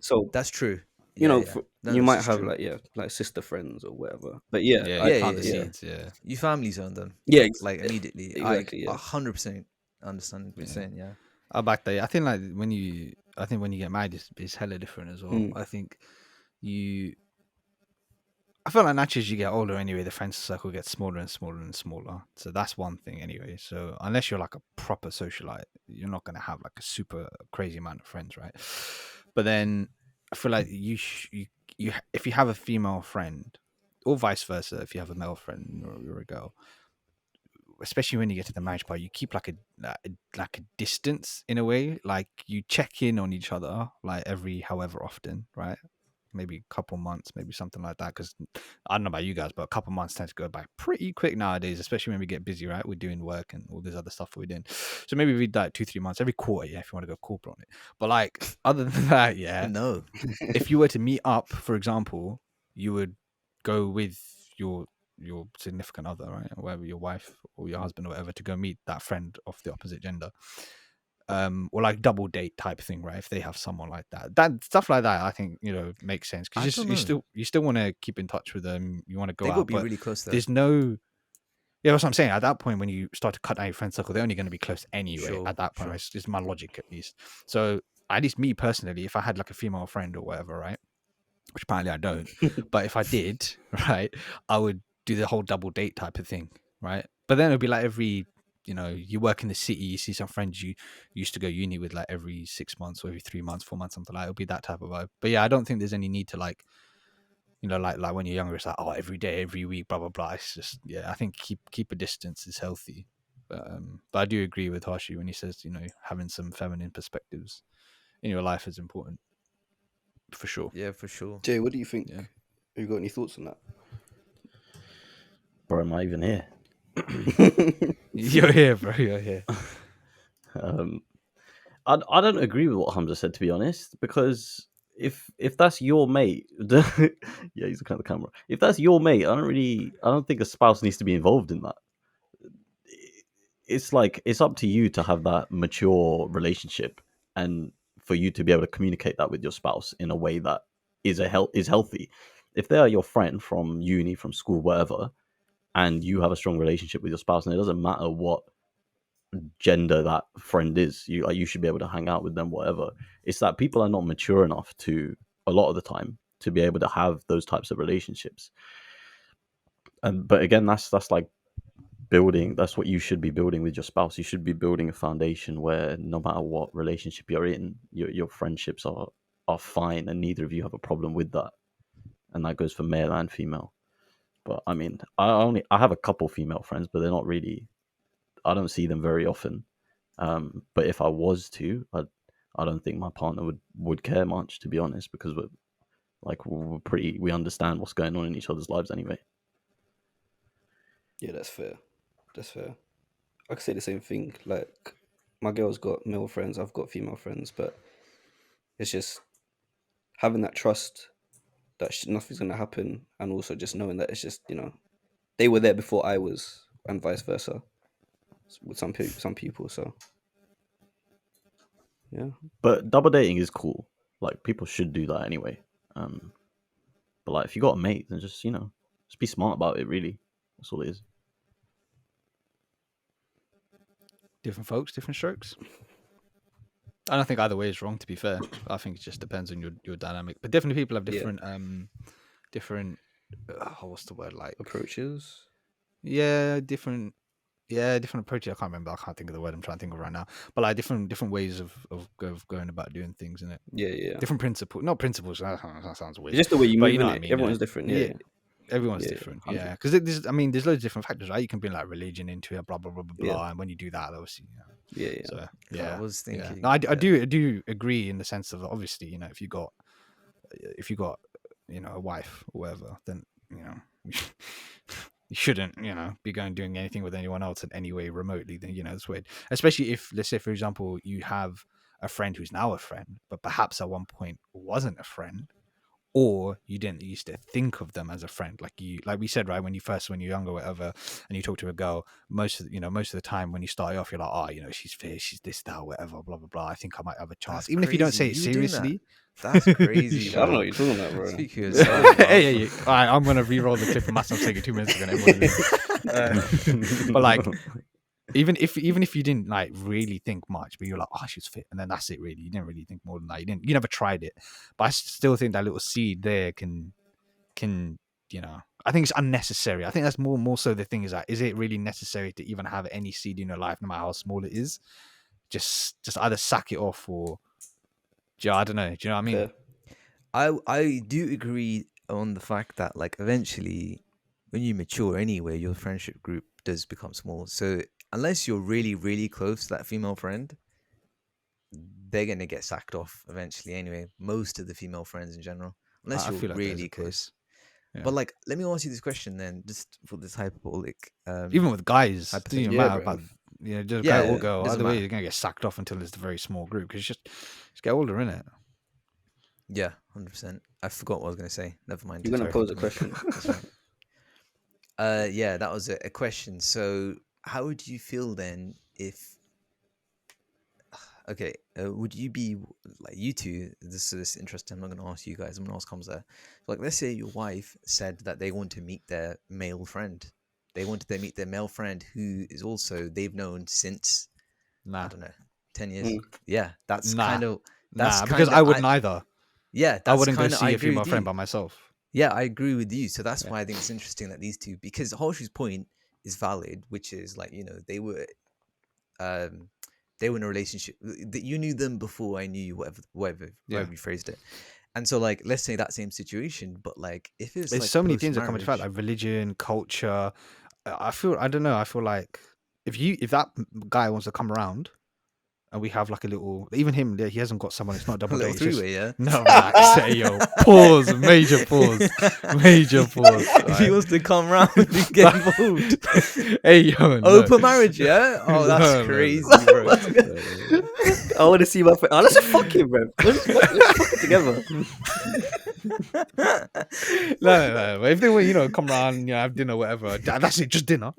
Speaker 3: so
Speaker 2: That's true.
Speaker 3: you
Speaker 2: Yeah,
Speaker 3: know,
Speaker 2: yeah. No,
Speaker 3: you
Speaker 2: this
Speaker 3: might
Speaker 2: is
Speaker 3: have
Speaker 2: true.
Speaker 3: like, yeah, like sister friends or whatever. But yeah,
Speaker 1: Yeah,
Speaker 3: I
Speaker 1: you
Speaker 2: Yeah,
Speaker 1: plant
Speaker 2: yeah,
Speaker 1: the
Speaker 2: yeah.
Speaker 3: yeah,
Speaker 1: seeds. Yeah,
Speaker 2: You family zone them,
Speaker 3: yeah,
Speaker 2: like immediately. I
Speaker 3: exactly, yeah.
Speaker 2: 100% understand what you're
Speaker 1: yeah.
Speaker 2: saying. Yeah.
Speaker 1: I back that. I think like I think when you get married, it's hella different as well.
Speaker 3: Mm.
Speaker 1: I think you. I feel like naturally as you get older anyway, the friend circle gets smaller and smaller and smaller. So that's one thing anyway. So unless you're like a proper socialite, you're not gonna have like a super crazy amount of friends, right? But then I feel like you if you have a female friend, or vice versa, if you have a male friend or you're a girl, especially when you get to the marriage part, you keep like a distance in a way. Like you check in on each other like every however often, right? Maybe a couple months, maybe something like that. Because I don't know about you guys, but a couple months tend to go by pretty quick nowadays, especially when we get busy, right? We're doing work and all this other stuff we're doing. So maybe we like 2-3 months every quarter, yeah, if you want to go corporate on it. But like other than that, yeah,
Speaker 2: No.
Speaker 1: if you were to meet up, for example, you would go with your significant other, right, or whatever, your wife or your husband or whatever, to go meet that friend of the opposite gender, or like double date type thing, right? If they have someone like that stuff like that, I think makes sense
Speaker 2: I
Speaker 1: because
Speaker 2: don't
Speaker 1: you
Speaker 2: know.
Speaker 1: still want to keep in touch with them, you want to
Speaker 2: They
Speaker 1: go
Speaker 2: got to
Speaker 1: out,
Speaker 2: be
Speaker 1: but
Speaker 2: really close though.
Speaker 1: there's no. Yeah, that's what I'm saying. At that point, when you start to cut down your friend circle, they're only going to be close anyway.
Speaker 2: Sure,
Speaker 1: At that point,
Speaker 2: sure.
Speaker 1: right? It's my logic at least. So at least me personally, if I had like a female friend or whatever, right, which apparently I don't, but if I did, right, I would do the whole double date type of thing, right? But then it would be like every, you work in the city, you see some friends you used to go uni with like every 6 months or every 3 months, 4 months, something like that. It'll be that type of vibe. But yeah, I don't think there's any need to like, like when you're younger, it's like, oh, every day, every week, blah blah blah. It's just, yeah, I think keep a distance is healthy. But I do agree with Hashi when he says, having some feminine perspectives in your life is important, for sure.
Speaker 2: Yeah, for sure.
Speaker 3: Jay, what do you think?
Speaker 1: Yeah.
Speaker 3: Have you got any thoughts on that?
Speaker 5: Bro, am I even here?
Speaker 1: You're here, bro. You're here.
Speaker 5: I don't agree with what Hamza said, to be honest, because if that's your mate, yeah, he's looking at the camera. If that's your mate, I don't think a spouse needs to be involved in that. It's like it's up to you to have that mature relationship and for you to be able to communicate that with your spouse in a way that is healthy. If they are your friend from uni, from school, whatever, and you have a strong relationship with your spouse, and it doesn't matter what gender that friend is, you should be able to hang out with them, whatever. It's that people are not mature enough to, a lot of the time, to be able to have those types of relationships. But again, that's like building. That's what you should be building with your spouse. You should be building a foundation where no matter what relationship you're in, your friendships are fine, and neither of you have a problem with that. And that goes for male and female. But I mean, I have a couple female friends, but they're not really. I don't see them very often. But if I was to, I don't think my partner would care much, to be honest, because we understand what's going on in each other's lives anyway.
Speaker 3: Yeah, that's fair. That's fair. I could say the same thing. Like, my girl's got male friends, I've got female friends, but it's just having that trust that nothing's gonna happen, and also just knowing that it's just they were there before I was, and vice versa with some people. So yeah,
Speaker 5: But double dating is cool. Like people should do that anyway. But like if you got a mate, then just just be smart about it. Really, that's all it is.
Speaker 1: Different folks, different strokes. I don't think either way is wrong, to be fair. I think it just depends on your dynamic. But definitely people have
Speaker 3: Yeah.
Speaker 1: different what's the word, like,
Speaker 3: approaches.
Speaker 1: different approaches. I can't remember. I can't think of the word I'm trying to think of right now. But like different ways of going about doing things, in it.
Speaker 3: Yeah.
Speaker 1: Different principles, not principles. That sounds weird.
Speaker 3: It's just the way you
Speaker 1: But
Speaker 3: move,
Speaker 1: you know
Speaker 3: innit?
Speaker 1: what I mean,
Speaker 3: Everyone's
Speaker 1: yeah.
Speaker 3: different. Yeah.
Speaker 1: Everyone's
Speaker 3: Yeah,
Speaker 1: different.
Speaker 3: 100.
Speaker 1: Yeah, because there's loads of different factors, right? You can bring like religion into it, blah blah blah blah blah, and when you do that, obviously,
Speaker 3: Yeah.
Speaker 1: So
Speaker 2: I was thinking.
Speaker 1: No, I do agree in the sense of, obviously, if you got a wife or whatever, then you shouldn't be doing anything with anyone else in any way remotely. Then it's weird, especially if, let's say, for example, you have a friend who's now a friend, but perhaps at one point wasn't a friend, or you didn't used to think of them as a friend, like we said, right? When you're younger, or whatever, and you talk to a girl, most of the time when you start off, you're like, oh, she's fierce, she's this, that, whatever, blah blah blah. I think I might have a chance,
Speaker 2: That's
Speaker 1: even if you don't say it
Speaker 2: crazy. You were doing that?
Speaker 1: seriously.
Speaker 2: That's crazy.
Speaker 3: I don't know what you're talking about, bro.
Speaker 2: Speak for yourself.
Speaker 1: Hey, all right, I'm gonna re-roll the clip of myself saying it 2 minutes ago. But like, even if you didn't like really think much, but you're like, oh, she's fit, and then that's it. Really, you didn't really think more than that. You never tried it. But I still think that little seed there can I think it's unnecessary. I think that's more so the thing, is that, is it really necessary to even have any seed in your life, no matter how small it is? Just either sack it off, or I don't know. Do you know what I mean?
Speaker 3: Yeah.
Speaker 2: I do agree on the fact that, like, eventually when you mature anyway, your friendship group does become small. So unless you're really, really close to that female friend, they're going to get sacked off eventually anyway. Most of the female friends in general, unless
Speaker 1: I
Speaker 2: you're
Speaker 1: feel like there's
Speaker 2: really
Speaker 1: a
Speaker 2: close.
Speaker 1: case. Yeah.
Speaker 2: But like, let me ask you this question then, just for this hyperbolic.
Speaker 1: Even with guys, it doesn't even
Speaker 3: Yeah,
Speaker 1: matter
Speaker 3: bro.
Speaker 1: about just
Speaker 2: Yeah,
Speaker 1: guy or
Speaker 2: it
Speaker 1: girl.
Speaker 2: doesn't
Speaker 1: Either way,
Speaker 2: matter.
Speaker 1: you're gonna get sacked off until it's a very small group, because just get older, innit?
Speaker 2: Yeah, 100%. I forgot what I was going to say. Never mind.
Speaker 3: You're gonna
Speaker 2: Sorry.
Speaker 3: pose a question.
Speaker 2: That's right. Yeah, that was a question. So, how would you feel then if? Okay, would you be like, you two? This is interesting. I'm not going to ask you guys. I'm going to ask Hamza. Like, let's say your wife said that they want to meet their male friend. They wanted to meet their male friend who is also they've known since I don't know 10 years. Yeah, that's kind of
Speaker 1: because I wouldn't either.
Speaker 2: Yeah, that's
Speaker 1: I wouldn't go
Speaker 2: kinda,
Speaker 1: see
Speaker 2: I
Speaker 1: a
Speaker 2: agree
Speaker 1: female
Speaker 2: with
Speaker 1: friend
Speaker 2: you.
Speaker 1: by myself.
Speaker 2: Yeah, I agree with you. So that's why I think it's interesting that these two, because Holshu's point is valid, which is like, they were in a relationship that you knew them before I knew you, whatever you phrased it. And so, like, let's say that same situation, but like, if it's
Speaker 1: There's
Speaker 2: like
Speaker 1: so many things that come into fact,
Speaker 2: post-marriage-
Speaker 1: like religion, culture. I don't know. I feel like if that guy wants to come around, and we have like a little, even him, he hasn't got someone. It's not a
Speaker 2: a
Speaker 1: double
Speaker 2: little
Speaker 1: date. It's just,
Speaker 2: three-way, yeah.
Speaker 1: no, relax. Hey, yo, pause. Major pause. Major pause.
Speaker 2: If he wants to come round and get involved,
Speaker 1: Hey, yo, no.
Speaker 2: open marriage, yeah. Oh, that's
Speaker 1: No, no, no.
Speaker 2: crazy, bro.
Speaker 3: I want to see my friend. Oh, let's just fuck him, bro. Let's fuck it together.
Speaker 1: No. If they want, come around, have dinner, whatever. That's it. Just dinner.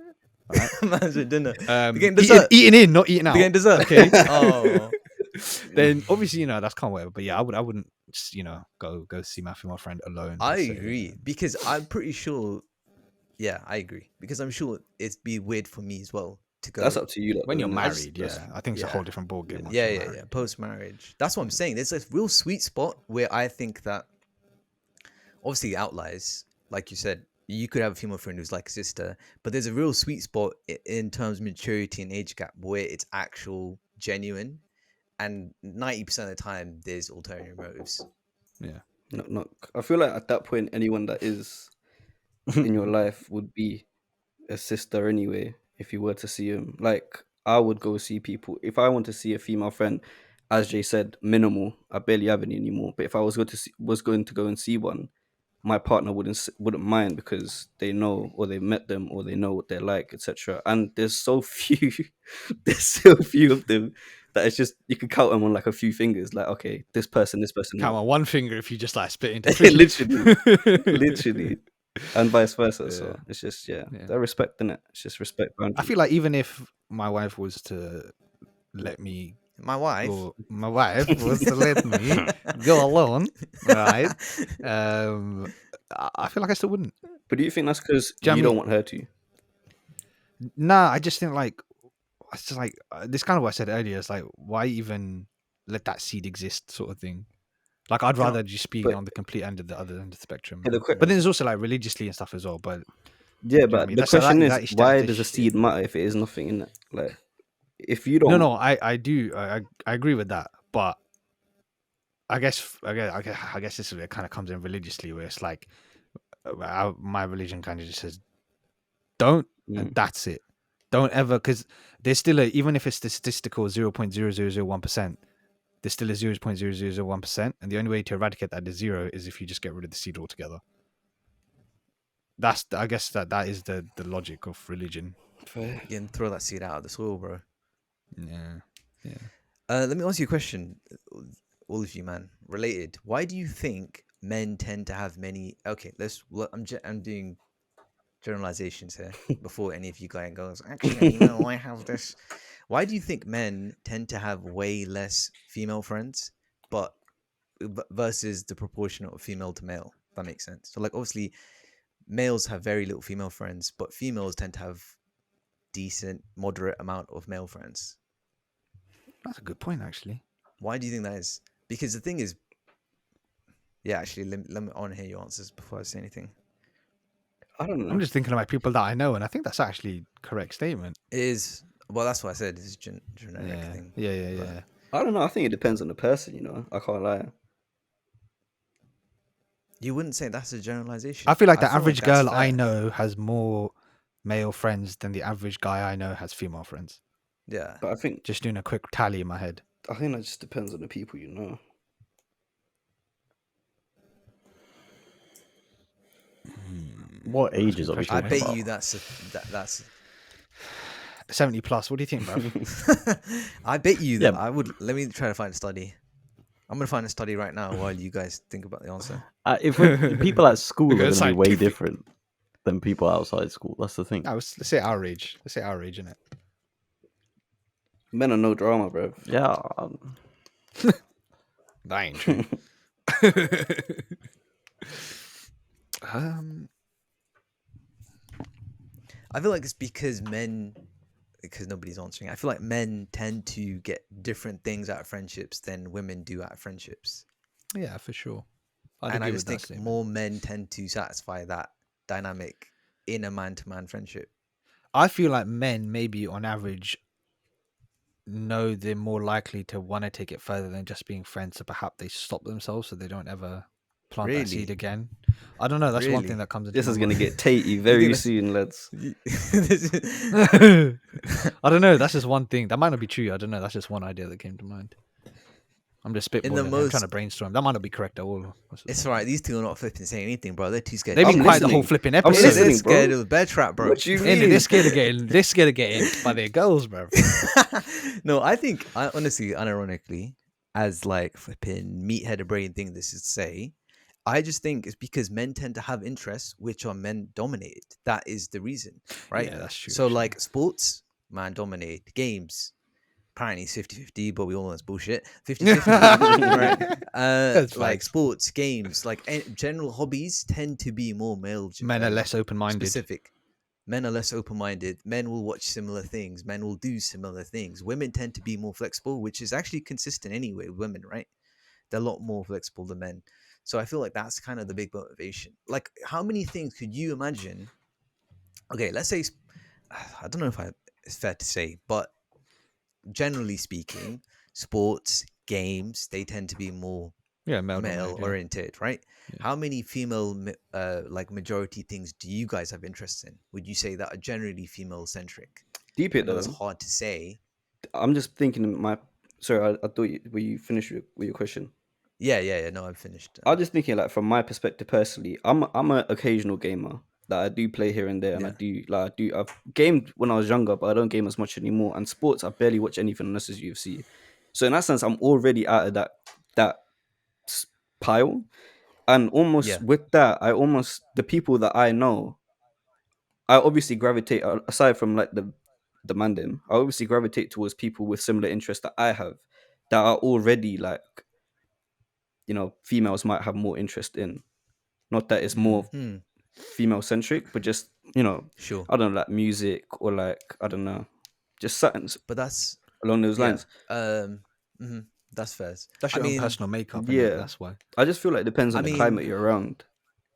Speaker 1: Right?
Speaker 2: Imagine dinner. Getting dessert.
Speaker 1: Eating in, not eating out.
Speaker 2: Getting dessert.
Speaker 1: Okay.
Speaker 2: Oh.
Speaker 1: Then obviously, that's kind of whatever. But yeah, I wouldn't just, go see my female friend alone.
Speaker 2: I
Speaker 1: per se.
Speaker 2: agree, because I'm pretty sure. Yeah, I agree, because I'm sure it'd be weird for me as well to go.
Speaker 3: That's up to you. Like,
Speaker 1: When you're
Speaker 3: that's-
Speaker 1: married,
Speaker 3: that's-
Speaker 1: I think it's a whole different ballgame. once
Speaker 2: Yeah,
Speaker 1: you're
Speaker 2: yeah,
Speaker 1: married.
Speaker 2: yeah. Post marriage. That's what I'm saying. There's a real sweet spot where I think that, obviously, outliers, like you said, you could have a female friend who's like a sister, but there's a real sweet spot in terms of maturity and age gap where it's actual, genuine, and 90% of the time there's ulterior motives.
Speaker 1: Yeah.
Speaker 3: No. I feel like at that point, anyone that is in your life would be a sister anyway. If you were to see him, like, I would go see people. If I want to see a female friend, as Jay said, minimal. I barely have any anymore. But if I was going to go and see one, my partner wouldn't mind, because they know, or they met them, or they know what they're like, etc. And there's so few of them that it's just, you can count them on like a few fingers. Like, okay, this person.
Speaker 1: Count on one finger if you just like spit into
Speaker 3: literally, and vice versa.
Speaker 1: Yeah.
Speaker 3: So it's just they're respecting it. It's just respect
Speaker 1: I
Speaker 3: boundaries.
Speaker 1: feel like even if my wife was to let me
Speaker 2: My wife.
Speaker 1: go, my wife was to let me go alone, right? I feel like I still wouldn't.
Speaker 3: But do you think that's because
Speaker 1: Do you know what I
Speaker 3: you don't
Speaker 1: mean?
Speaker 3: want her to?
Speaker 1: Nah, I just think like it's just like this kind of what I said earlier. It's like, why even let that seed exist, sort of thing. Like, I'd rather just be
Speaker 3: but-
Speaker 1: on the complete end of the other end of the spectrum.
Speaker 3: Yeah,
Speaker 1: But then there's also like religiously and stuff as well. But
Speaker 3: Yeah,
Speaker 1: Do you know what I
Speaker 3: but
Speaker 1: mean?
Speaker 3: the
Speaker 1: That's
Speaker 3: question is,
Speaker 1: that is
Speaker 3: why
Speaker 1: just
Speaker 3: does a
Speaker 1: shit.
Speaker 3: seed matter if it is nothing in it? Like, if you don't,
Speaker 1: No, I do. I agree with that, but I guess this is where it kind of comes in religiously, where it's like my religion kind of just says don't, and
Speaker 3: Mm.
Speaker 1: that's it. Don't ever, because there's still even if it's the statistical 0.0001%, there's still a 0.0001%, and the only way to eradicate that to zero is if you just get rid of the seed altogether. I guess that is the logic of religion.
Speaker 3: Fair.
Speaker 2: You can throw that seed out of the soil, bro.
Speaker 1: Yeah.
Speaker 2: Let me ask you a question, all of you, man. Related. Why do you think men tend to have many? Okay, I'm doing generalizations here before any of you guys goes. Actually, no, I have this. Why do you think men tend to have way less female friends, but versus the proportion of female to male? If that makes sense. So, like, obviously, males have very little female friends, but females tend to have decent, moderate amount of male friends.
Speaker 1: That's a good point, actually.
Speaker 2: Why do you think that is? Because the thing is, yeah, actually, let me on hear your answers before I say anything.
Speaker 3: I don't know.
Speaker 1: I'm just thinking about people that I know, and I think that's actually a correct statement.
Speaker 2: It is, well, that's what I said. It's a generic
Speaker 1: Yeah.
Speaker 2: thing.
Speaker 1: Yeah.
Speaker 3: I don't know. I think it depends on the person. You know, I can't lie.
Speaker 2: You wouldn't say that's a generalization.
Speaker 1: I feel like the
Speaker 2: feel
Speaker 1: average
Speaker 2: that's
Speaker 1: girl I
Speaker 2: fair.
Speaker 1: know has more male friends than the average guy I know has female friends.
Speaker 2: Yeah.
Speaker 3: But I think
Speaker 1: Just doing a quick tally in my head.
Speaker 3: that just depends on the people you know.
Speaker 5: What
Speaker 1: That's a
Speaker 5: ages
Speaker 1: good
Speaker 5: are we
Speaker 1: question,
Speaker 2: I
Speaker 5: talking
Speaker 1: mate.
Speaker 2: bet
Speaker 5: about?
Speaker 2: you that's
Speaker 1: 70 plus. What do you think, bro?
Speaker 2: I bet you
Speaker 5: Yeah.
Speaker 2: that I would. Let me try to find a study. I'm gonna find a study right now while you guys think about the answer.
Speaker 5: If people at school are
Speaker 1: Go
Speaker 5: going to be way
Speaker 1: scientific.
Speaker 5: different than people outside school, that's the thing.
Speaker 1: No, let's say our age. Let's say our age, innit?
Speaker 3: Men are no drama, bro.
Speaker 5: Yeah,
Speaker 1: That ain't true. um,
Speaker 2: I feel like it's because nobody's answering. I feel like men tend to get different things out of friendships than women do out of friendships.
Speaker 1: yeah, for sure. I'd
Speaker 2: And I
Speaker 1: agree
Speaker 2: just
Speaker 1: with that
Speaker 2: think
Speaker 1: statement.
Speaker 2: more men tend to satisfy that dynamic in a man-to-man friendship.
Speaker 1: I feel like men, maybe on average, know they're more likely to want to take it further than just being friends. So perhaps they stop themselves so they don't ever plant that seed
Speaker 2: Really?
Speaker 1: again. I don't know. That's one thing
Speaker 2: Really?
Speaker 1: that comes into
Speaker 3: This
Speaker 1: my
Speaker 3: is gonna
Speaker 1: mind.
Speaker 3: get tatey
Speaker 2: You
Speaker 3: very
Speaker 2: think that's-
Speaker 3: soon, lads.
Speaker 1: I don't know. That's just one thing. That might not be true. I don't know. That's just one idea that came to mind. I'm just
Speaker 2: In the
Speaker 1: spitballing. I'm trying to
Speaker 2: most,
Speaker 1: brainstorm. That might not be correct at all.
Speaker 2: it's alright. These two are not flipping saying anything, bro. They're too scared.
Speaker 1: They've
Speaker 2: to
Speaker 1: been
Speaker 3: I'm
Speaker 1: quiet the whole
Speaker 3: listening.
Speaker 1: flipping
Speaker 3: I'm
Speaker 1: episode.
Speaker 2: They're
Speaker 3: listening,
Speaker 2: scared
Speaker 3: bro.
Speaker 2: of the bear trap, bro.
Speaker 3: What you
Speaker 1: Ain't
Speaker 3: mean?
Speaker 1: they're scared of getting by their girls, bro.
Speaker 2: No, I think I honestly, unironically, as like flipping meathead brain thing this is to say, I just think it's because men tend to have interests which are men dominated. That is the reason, right?
Speaker 1: Yeah, that's true.
Speaker 2: So
Speaker 1: actually.
Speaker 2: like sports, man dominated. Games, apparently it's 50-50, but we all know it's bullshit. 50-50, right?
Speaker 1: That's
Speaker 2: Like
Speaker 1: facts.
Speaker 2: sports, games, like general hobbies tend to be more male.
Speaker 1: Men are less open-minded.
Speaker 2: Specific. Men are less open-minded. Men will watch similar things. Men will do similar things. Women tend to be more flexible, which is actually consistent anyway with women, right? They're a lot more flexible than men. So I feel like that's kind of the big motivation. Like, how many things could you imagine? Okay, let's say, I don't know if it's fair to say, but generally speaking, sports, games, they tend to be more
Speaker 1: Yeah,
Speaker 2: male
Speaker 1: yeah.
Speaker 2: oriented, right?
Speaker 1: Yeah.
Speaker 2: How many female like majority things do you guys have interest in? Would you say that are generally female centric?
Speaker 3: Deep
Speaker 2: I
Speaker 3: it
Speaker 2: know that's
Speaker 3: though.
Speaker 2: hard to say.
Speaker 3: I'm just thinking. Sorry, I thought were you finished with your question?
Speaker 2: Yeah. No, I'm finished.
Speaker 3: I'm just thinking, like, from my perspective personally, I'm an occasional gamer. That I do play here and there, and
Speaker 2: Yeah.
Speaker 3: I've gamed when I was younger, but I don't game as much anymore. And sports, I barely watch anything unless it's UFC. So in that sense, I'm already out of that pile. And almost
Speaker 2: Yeah.
Speaker 3: with that, the people that I know, I obviously gravitate aside from like the mandem. I obviously gravitate towards people with similar interests that I have, that are already like, females might have more interest in. Not that it's more
Speaker 2: Hmm.
Speaker 3: female centric, but just
Speaker 2: Sure.
Speaker 3: I don't know, like music or like I don't know, just something
Speaker 2: But that's
Speaker 3: along those
Speaker 2: yeah.
Speaker 3: lines.
Speaker 2: That's fair.
Speaker 1: That's
Speaker 2: I
Speaker 1: your own
Speaker 2: mean,
Speaker 1: personal makeup, innit?
Speaker 3: Yeah,
Speaker 1: That's why.
Speaker 3: I just feel like it depends on
Speaker 2: I
Speaker 3: the
Speaker 2: mean,
Speaker 3: climate you're around.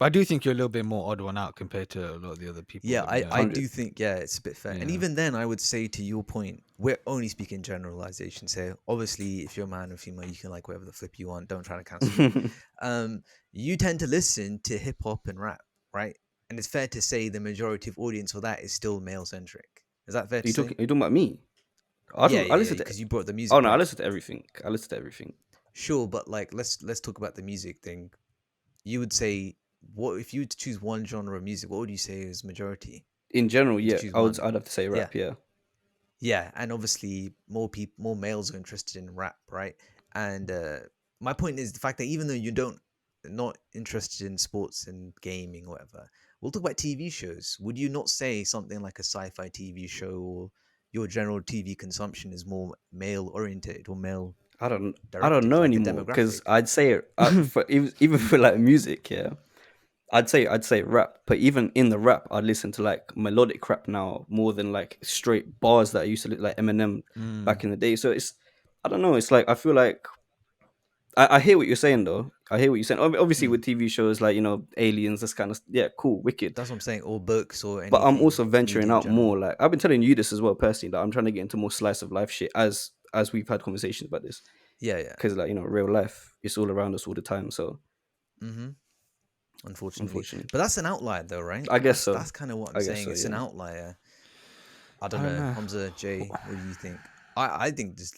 Speaker 1: But I do think you're a little bit more odd one out compared to a lot of the other people.
Speaker 2: Yeah,
Speaker 1: that we know.
Speaker 2: I do think, yeah, it's a bit fair. And
Speaker 1: Yeah.
Speaker 2: even then, I would say to your point, we're only speaking generalizations here. Obviously, if you're a man or female, you can like whatever the flip you want. Don't try to cancel me. You tend to listen to hip hop and rap, right? And it's fair to say the majority of audience for that is still male centric. Is that fair to say?
Speaker 3: you talking about me? I listen to.
Speaker 2: Because you brought the music.
Speaker 3: Oh no, I
Speaker 2: part.
Speaker 3: listen to everything. I listen to everything.
Speaker 2: Sure, but like let's talk about the music thing. You would say, what if you were to choose one genre of music? What would you say is majority?
Speaker 3: In general,
Speaker 2: Let's
Speaker 3: yeah,
Speaker 2: choose
Speaker 3: I'd have to say rap. Yeah.
Speaker 2: Yeah, and obviously more males are interested in rap, right? And my point is the fact that even though not interested in sports and gaming or whatever, we'll talk about TV shows. Would you not say something like a sci-fi TV show, or your general TV consumption is more male oriented or male?
Speaker 3: I don't
Speaker 2: directed,
Speaker 3: know
Speaker 2: like a
Speaker 3: anymore because
Speaker 2: demographic?
Speaker 3: I'd say for even for like music, yeah, I'd say rap. But even in the rap, I'd listen to like melodic rap now more than like straight bars that I used to like Eminem back in the day. So it's I don't know. It's like I feel like I hear what you're saying though. I hear what you're saying. Obviously, with TV shows like Aliens, this kind of cool, wicked.
Speaker 2: That's what I'm saying, or books or anything.
Speaker 3: But I'm also venturing
Speaker 2: media in
Speaker 3: out
Speaker 2: general.
Speaker 3: more. Like I've been telling you this as well personally. That I'm trying to get into more slice of life shit as we've had conversations about this.
Speaker 2: Yeah.
Speaker 3: Because like real life, it's all around us all the time. So
Speaker 2: Unfortunately. But that's an outlier though, right?
Speaker 3: I guess so.
Speaker 2: That's kind of what I'm
Speaker 3: I guess
Speaker 2: saying.
Speaker 3: so,
Speaker 2: It's an outlier. I don't know. Hamza, Jay, what do you think? I think just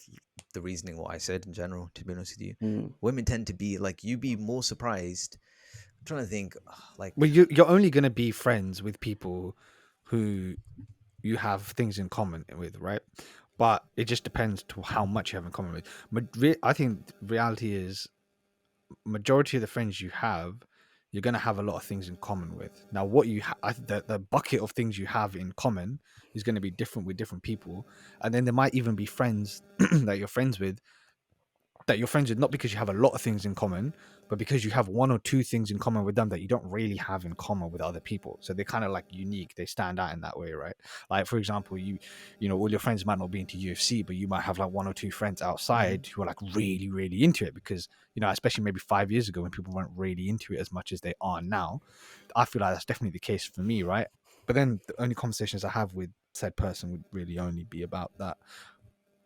Speaker 2: the reasoning what I said in general, to be honest with you. Women tend to be like, you'd be more surprised. I'm trying to think like
Speaker 1: Well, you're only going to be friends with people who you have things in common with, right? But it just depends to how much you have in common with. I think reality is majority of the friends you have, you're going to have a lot of things in common with. Now, what you the bucket of things you have in common is going to be different with different people, and then there might even be friends that you're friends with not because you have a lot of things in common, but because you have one or two things in common with them that you don't really have in common with other people. So they're kind of like unique. They stand out in that way, right? Like, for example, you know, all your friends might not be into UFC, but you might have like one or two friends outside who are like really, really into it because, you know, especially maybe 5 years ago when people weren't really into it as much as they are now. I feel like that's definitely the case for me, right? But then the only conversations I have with said person would really only be about that.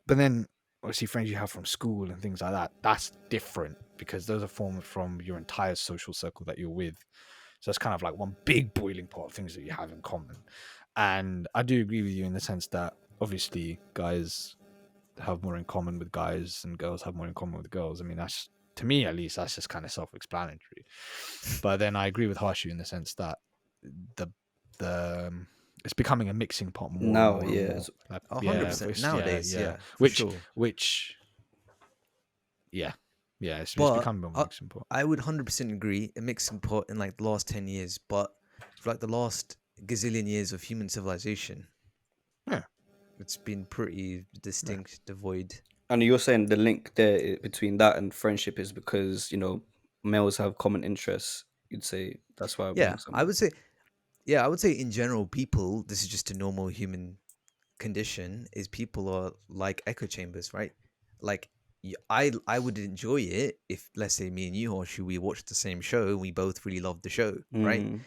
Speaker 1: But then obviously friends you have from school and things like that, that's different because those are formed from your entire social circle that you're with. So it's kind of like one big boiling pot of things that you have in common. And I do agree with you in the sense that obviously guys have more in common with guys and girls have more in common with girls. I mean, that's, to me at least, that's just kind of self-explanatory. But then I agree with Harshu in the sense that the it's becoming a mixing pot more
Speaker 3: Now,
Speaker 1: and more
Speaker 3: yeah,
Speaker 1: and more.
Speaker 3: it's
Speaker 1: Like,
Speaker 2: 100% nowadays, yeah, for
Speaker 1: which
Speaker 2: sure.
Speaker 1: It's
Speaker 2: But
Speaker 1: becoming more of a mixing pot.
Speaker 2: I would 100% agree, a mixing pot in like the last 10 years, but for like the last gazillion years of human civilization,
Speaker 1: Yeah.
Speaker 2: it's been pretty distinct, devoid.
Speaker 3: And you're saying the link there between that and friendship is because males have common interests. You'd say that's why.
Speaker 2: Yeah, I would say in general, people, this is just a normal human condition, is people are like echo chambers, right? Like I would enjoy it if, let's say, me and you, Horseshoe, we watched the same show and we both really loved the show, right?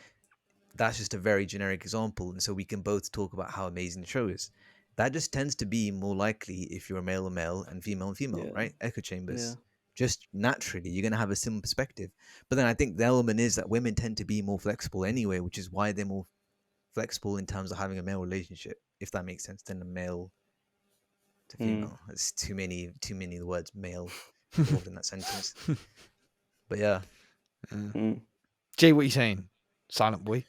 Speaker 2: That's just a very generic example, and so we can both talk about how amazing the show is. That just tends to be more likely if you're a male and female,
Speaker 3: Yeah.
Speaker 2: right? Echo chambers.
Speaker 3: Yeah.
Speaker 2: Just naturally, you're going to have a similar perspective. But then I think the element is that women tend to be more flexible anyway, which is why they're more flexible in terms of having a male relationship, if that makes sense, than a male to female. It's too many of the words male involved in that sentence. But yeah.
Speaker 1: Jay, what are you saying? Silent boy.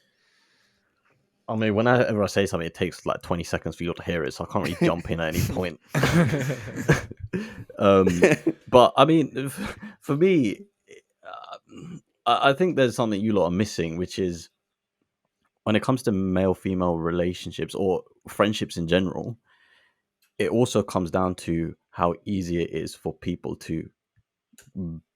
Speaker 5: I mean, whenever I say something, it takes like 20 seconds for you to hear it, so I can't really jump in at any point. But I mean, for me, I think there's something you lot are missing, which is when it comes to male-female relationships or friendships in general, it also comes down to how easy it is for people to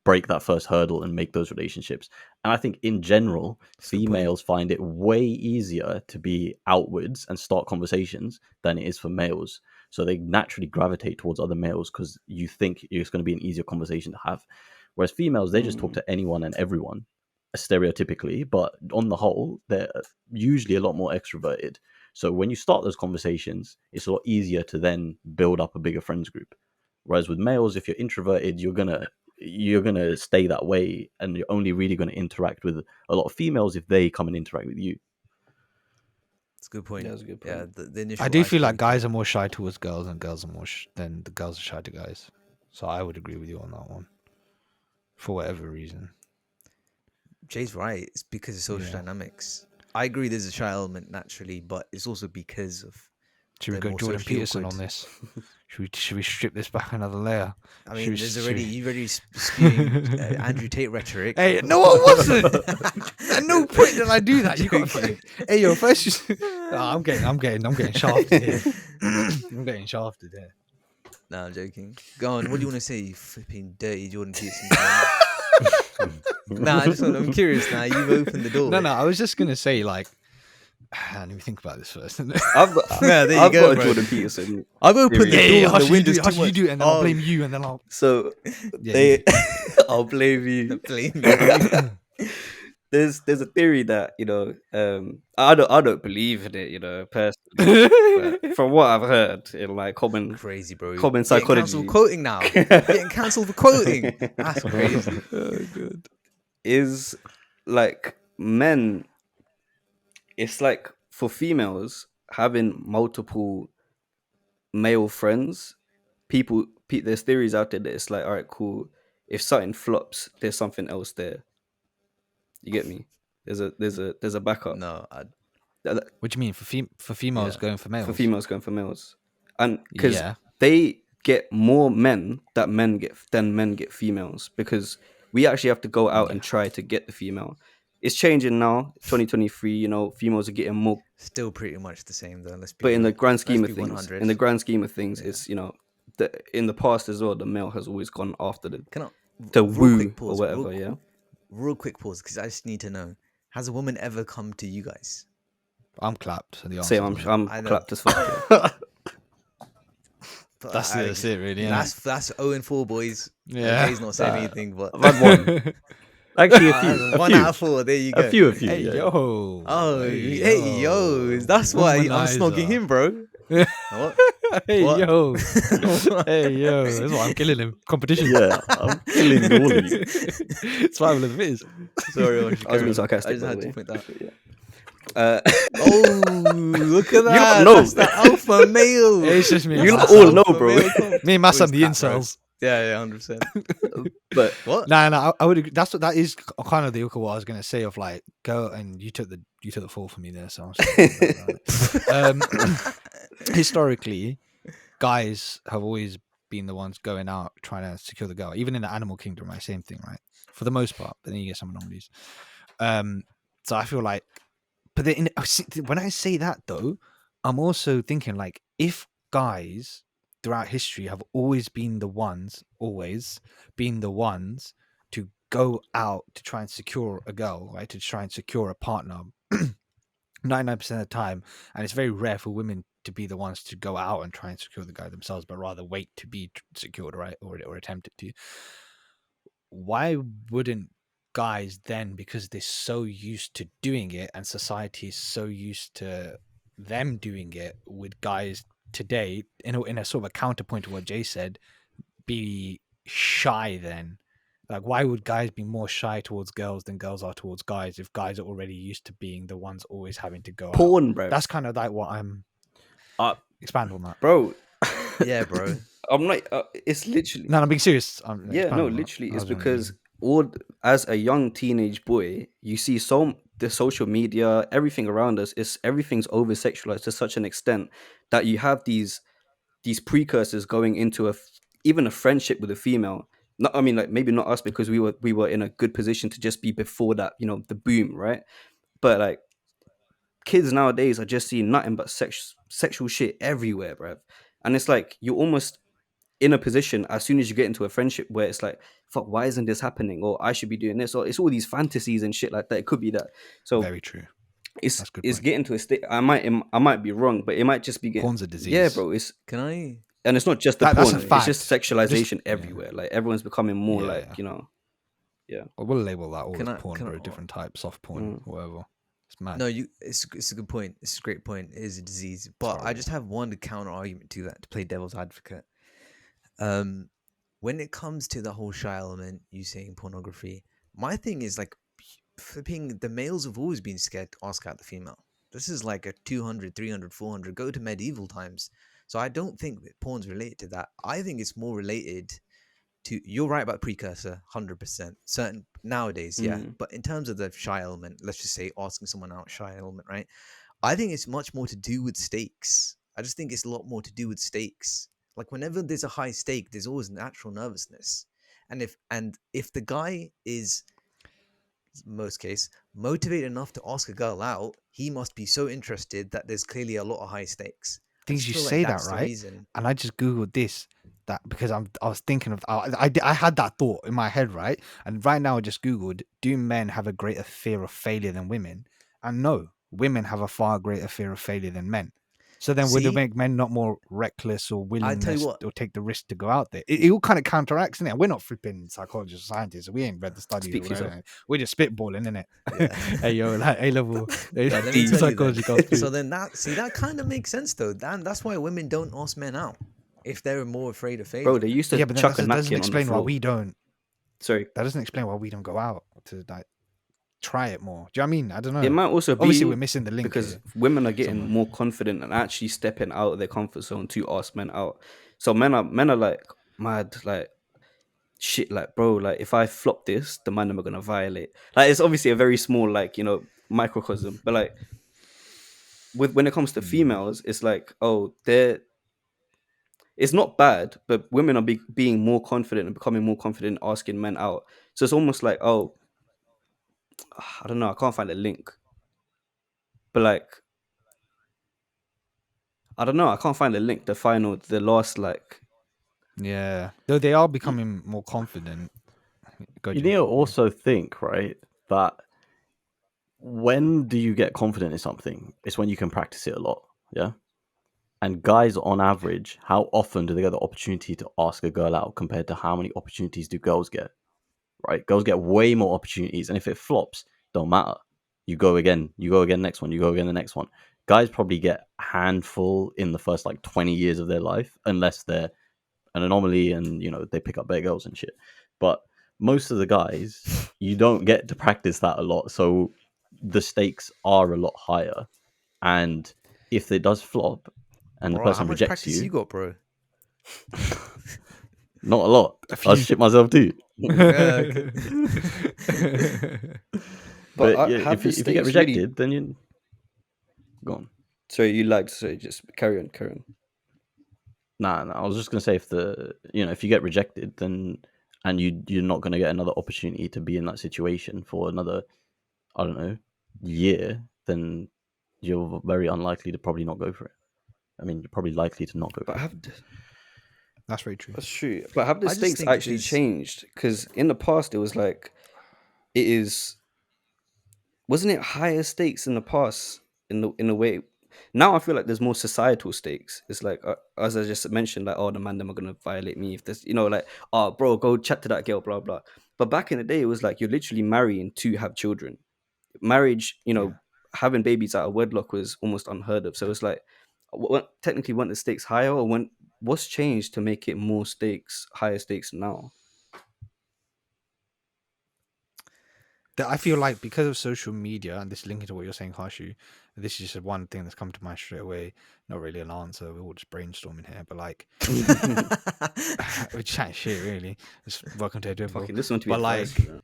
Speaker 5: break that first hurdle and make those relationships. And I think in general, females find it way easier to be outwards and start conversations than it is for males. So they naturally gravitate towards other males because you think it's going to be an easier conversation to have. Whereas females, they just talk to anyone and everyone. stereotypically, but on the whole, they're usually a lot more extroverted. So when you start those conversations, it's a lot easier to then build up a bigger friends group. Whereas with males, if you're introverted, you're gonna stay that way, and you're only really gonna interact with a lot of females if they come and interact with you.
Speaker 2: It's a good point.
Speaker 3: Yeah, that's a good
Speaker 2: Yeah,
Speaker 3: point.
Speaker 2: the initial.
Speaker 1: I do feel like
Speaker 2: icebreaker.
Speaker 1: guys are more shy towards girls, and girls are more than the girls are shy to guys. So I would agree with you on that one, for whatever reason.
Speaker 2: Jay's right. It's because of social
Speaker 1: Yeah.
Speaker 2: dynamics. I agree. There's a shy element naturally, but it's also because of.
Speaker 1: Should we
Speaker 2: They're
Speaker 1: go
Speaker 2: more
Speaker 1: Jordan
Speaker 2: socially
Speaker 1: Peterson
Speaker 2: awkward.
Speaker 1: on this? Should we strip this back another layer?
Speaker 2: I
Speaker 1: Should
Speaker 2: mean,
Speaker 1: we-
Speaker 2: there's
Speaker 1: should
Speaker 2: already
Speaker 1: we-
Speaker 2: you've already spewing Andrew Tate rhetoric.
Speaker 1: Hey, no, I wasn't. At no point did I do that. You got. Hey, yo, first you. I'm getting shafted here. I'm getting shafted here.
Speaker 2: No, I'm joking. Go on. What do you want to say? You flipping dirty Jordan Peterson. Nah, I'm curious now. You've opened the door.
Speaker 1: No, I was just gonna say like. Let me think about this first.
Speaker 3: I've got,
Speaker 2: Yeah, there you
Speaker 3: I've
Speaker 2: go,
Speaker 3: got a
Speaker 2: bro.
Speaker 3: Jordan Peterson.
Speaker 2: I've opened the
Speaker 3: Yeah,
Speaker 2: door. and the window's
Speaker 1: hush
Speaker 2: too
Speaker 1: you
Speaker 2: much.
Speaker 1: do it, and then I'll blame you, and then I'll.
Speaker 3: So
Speaker 1: Yeah,
Speaker 3: they, I'll blame you.
Speaker 2: Blame you.
Speaker 3: There's a theory that I don't believe in it, personally. But from what I've heard in like common
Speaker 2: Crazy, bro.
Speaker 3: common
Speaker 2: Getting cancelled
Speaker 3: psychology,
Speaker 2: for quoting now. Getting cancelled for quoting. That's crazy.
Speaker 1: Good.
Speaker 3: is like men. It's like for females having multiple male friends. There's theories out there that it's like, all right, cool. If something flops, there's something else there. You get me? There's a backup.
Speaker 2: No,
Speaker 3: That-
Speaker 1: What do you mean for females
Speaker 2: Yeah.
Speaker 1: going for males?
Speaker 3: for females going for males, and because
Speaker 1: Yeah.
Speaker 3: they get more men than men get females, because we actually have to go out and try to get the female. It's changing now, 2023. Females are getting more,
Speaker 2: still pretty much the same though. Let's be.
Speaker 3: but in the
Speaker 2: real.
Speaker 3: grand scheme
Speaker 2: Let's
Speaker 3: of
Speaker 2: be
Speaker 3: things,
Speaker 2: 100.
Speaker 3: in the grand scheme of things,
Speaker 2: Yeah.
Speaker 3: it's in the past as well. The male has always gone after the
Speaker 2: Can I,
Speaker 3: to
Speaker 2: real
Speaker 3: woo
Speaker 2: quick pause,
Speaker 3: or whatever. Yeah.
Speaker 2: Real quick pause, because I just need to know: has a woman ever come to you guys?
Speaker 1: I'm clapped. So the answer
Speaker 3: Same.
Speaker 1: is
Speaker 3: I'm
Speaker 2: I know.
Speaker 3: clapped as fuck. Yeah.
Speaker 2: But
Speaker 1: That's it, really. Yeah.
Speaker 2: That's 0-4, boys.
Speaker 1: Yeah.
Speaker 2: Jay's not saying anything, but
Speaker 5: I've had one. Actually, a few.
Speaker 2: one out of 4. There you go.
Speaker 5: A few.
Speaker 1: Hey
Speaker 5: Yeah.
Speaker 1: yo.
Speaker 2: Oh, hey yo, that's why I'm snogging him, bro. What?
Speaker 1: Hey
Speaker 2: What?
Speaker 1: yo. Hey yo. That's why I'm killing him. Competition.
Speaker 5: Yeah, I'm killing all of you.
Speaker 1: Survival of the fittest.
Speaker 2: Sorry,
Speaker 3: I was being sarcastic.
Speaker 2: I just
Speaker 3: by
Speaker 2: had
Speaker 3: the
Speaker 2: to
Speaker 3: way.
Speaker 2: point that.
Speaker 3: Yeah. Uh,
Speaker 2: Oh, look at that!
Speaker 3: know.
Speaker 2: That's the alpha male.
Speaker 1: It's just me.
Speaker 3: You
Speaker 1: and
Speaker 3: lot
Speaker 1: my
Speaker 3: all
Speaker 1: son.
Speaker 3: know, bro.
Speaker 1: Me and my son,
Speaker 2: Who's
Speaker 1: the
Speaker 2: that, bro?
Speaker 1: incels.
Speaker 2: Yeah, 100%.
Speaker 3: but
Speaker 2: What?
Speaker 1: Nah, I would agree. That is kind of the what I was gonna say of like go and you took the fall for me there. So I'm historically, guys have always been the ones going out trying to secure the girl. Even in the animal kingdom, right? Same thing, right? For the most part, but then you get some anomalies. So I feel like, but then when I say that though, I'm also thinking like if guys throughout history have always been the ones to go out to try and secure a girl, right? To try and secure a partner 99% of the time, and it's very rare for women to be the ones to go out and try and secure the guy themselves, but rather wait to be secured, right? Or attempted to. Why wouldn't guys then, because they're so used to doing it and society is so used to them doing it, with guys today in a sort of a counterpoint to what Jay said, be shy then? Like, why would guys be more shy towards girls than girls are towards guys if guys are already used to being the ones always having to go out?
Speaker 3: porn, bro.
Speaker 1: That's kind of like what I'm expand on that.
Speaker 3: Bro.
Speaker 2: Yeah, bro.
Speaker 3: I'm not. It's literally.
Speaker 1: No, I'm being serious.
Speaker 3: Yeah,
Speaker 1: Expand
Speaker 3: no,
Speaker 1: on that.
Speaker 3: literally,
Speaker 1: I
Speaker 3: it's
Speaker 1: was only
Speaker 3: because
Speaker 1: being-
Speaker 3: as a young teenage boy, you see the social media, everything around us everything's over sexualized to such an extent that you have these precursors going into even a friendship with a female. Not, I mean, like maybe not us because we were in a good position to just be before that, the boom, right? But like kids nowadays are just seeing nothing but sexual shit everywhere, bruv. And it's like you're almost in a position as soon as you get into a friendship where it's like, fuck, why isn't this happening? Or I should be doing this, or it's all these fantasies and shit like that. It could be that. So
Speaker 1: very true.
Speaker 3: it's
Speaker 1: That's a good
Speaker 3: it's
Speaker 1: point.
Speaker 3: getting to a state. I might be wrong, but it might just be getting.
Speaker 1: Porn's a disease.
Speaker 3: Yeah, bro.
Speaker 2: Can I?
Speaker 3: And it's not just the
Speaker 1: That's
Speaker 3: porn.
Speaker 1: a
Speaker 3: It's
Speaker 1: fact.
Speaker 3: just sexualization
Speaker 1: Yeah.
Speaker 3: everywhere. Like everyone's becoming more
Speaker 1: Yeah,
Speaker 3: like
Speaker 1: yeah.
Speaker 3: Yeah.
Speaker 1: We'll label that all
Speaker 2: Can
Speaker 1: as
Speaker 2: I-
Speaker 1: porn,
Speaker 2: can I-
Speaker 1: bro. Different type, soft porn, whatever. It's mad.
Speaker 2: No, it's a good point. It's a great point. It is a disease, but I
Speaker 1: horrible.
Speaker 2: just have one counter argument to that to play devil's advocate. When it comes to the whole shy element, you saying pornography, my thing is like, flipping, the males have always been scared to ask out the female. This is like a 200, 300, 400. Go to medieval times. So I don't think that porn's related to that. I think it's more related to, you're right about precursor, 100%. Certain nowadays, yeah. But in terms of the shy element, let's just say asking someone out, shy element, right? I think it's much more to do with stakes. I just think it's a lot more to do with stakes. Like whenever there's a high stake, there's always natural nervousness. And if the guy is, most case, motivated enough to ask a girl out, he must be so interested that there's clearly a lot of high stakes. I
Speaker 1: Things
Speaker 2: just
Speaker 1: you
Speaker 2: feel like
Speaker 1: say that,
Speaker 2: that's the
Speaker 1: right?
Speaker 2: reason.
Speaker 1: And I just googled this, that because I was thinking of I had that thought in my head, right? And right now I just googled, do men have a greater fear of failure than women? And no, women have a far greater fear of failure than men. So then would it
Speaker 2: See?
Speaker 1: make men not more reckless or
Speaker 2: I tell you
Speaker 1: willingness
Speaker 2: what,
Speaker 1: or take the risk to go out there? It all kind of counteracts, innit? We're not flipping psychologists or scientists. We ain't read the studies.
Speaker 3: Speak
Speaker 1: Or
Speaker 3: for yourself.
Speaker 1: anything. We're just spitballing, innit?
Speaker 2: Yeah.
Speaker 1: Hey, yo, like A-level
Speaker 2: let me tell you then.
Speaker 1: psychology class.
Speaker 2: So then that kind of makes sense though. That's why women don't ask men out if they're more afraid of failure.
Speaker 3: Bro, they used to
Speaker 1: Yeah, but then
Speaker 3: chuck a
Speaker 1: that doesn't
Speaker 3: napkin on the
Speaker 1: explain why
Speaker 3: floor.
Speaker 1: we don't.
Speaker 3: Sorry.
Speaker 1: That doesn't explain why we don't go out to like try it more. Do you know what I mean? I don't know.
Speaker 3: It might also be
Speaker 1: Obviously we're missing the link
Speaker 3: because
Speaker 1: here.
Speaker 3: women are getting
Speaker 1: somewhere.
Speaker 3: more confident and actually stepping out of their comfort zone to ask men out. So men are like mad, like shit, like bro, like if I flop this, the man am I gonna violate. Like it's obviously a very small, like, you know, microcosm, but like when it comes to females, it's like, oh, it's not bad, but women are being more confident and becoming more confident asking men out. So it's almost like, oh, I don't know, I can't find a link, but like, I don't know, I can't find a link. The last, like,
Speaker 1: Yeah. Though they are becoming more confident. Go,
Speaker 5: You
Speaker 1: Jim.
Speaker 5: need to also think, right, that when do you get confident in something? It's when you can practice it a lot, yeah? And guys, on average, how often do they get the opportunity to ask a girl out compared to how many opportunities do girls get, right? Girls get way more opportunities, and if it flops, don't matter. You go again, next one, you go again, the next one. Guys probably get a handful in the first, like, 20 years of their life, unless they're an anomaly and, you know, they pick up better girls and shit. But most of the guys, you don't get to practice that a lot, so the stakes are a lot higher. And if it does flop and the
Speaker 2: Bro, how
Speaker 5: person
Speaker 2: much
Speaker 5: rejects
Speaker 2: practice you
Speaker 5: you,
Speaker 2: got, bro?
Speaker 5: not a lot.
Speaker 1: A
Speaker 5: I'll
Speaker 1: few.
Speaker 5: shit myself too.
Speaker 2: Yeah, okay.
Speaker 5: But
Speaker 3: But
Speaker 5: yeah,
Speaker 3: have
Speaker 5: if
Speaker 3: the
Speaker 5: you get
Speaker 3: stakes really-
Speaker 5: rejected, then you go on.
Speaker 3: Sorry, you lagged. Sorry, just carry on.
Speaker 5: Nah. I was just gonna say if you get rejected, then and you're not gonna get another opportunity to be in that situation for another, I don't know, year, then you're very unlikely to probably not go for it. I mean, you're probably likely to not go for
Speaker 3: But
Speaker 5: it.
Speaker 1: That's very true.
Speaker 3: that's true. But have the
Speaker 2: I just
Speaker 3: stakes
Speaker 2: think
Speaker 3: actually
Speaker 2: there's-
Speaker 3: changed? Because in the past, it was like, wasn't it higher stakes in the past in a way? Now I feel like there's more societal stakes. It's like, as I just mentioned, like, oh, the man them are gonna violate me if there's, you know, like, oh, bro, go chat to that girl, blah blah. But back in the day, it was like you're literally marrying to have children. Marriage, you know, having babies out of wedlock was almost unheard of. So it's like, technically, weren't the stakes higher, or what's changed to make it more stakes, higher stakes now?
Speaker 1: That I feel like because of social media, and this linking to what you're saying, Harshu, this is just one thing that's come to mind straight away. Not really an answer. We're all just brainstorming here, but like, we're chatting shit, really. Just welcome to Atypical.
Speaker 3: Fucking this one to be
Speaker 1: But like,
Speaker 3: advice.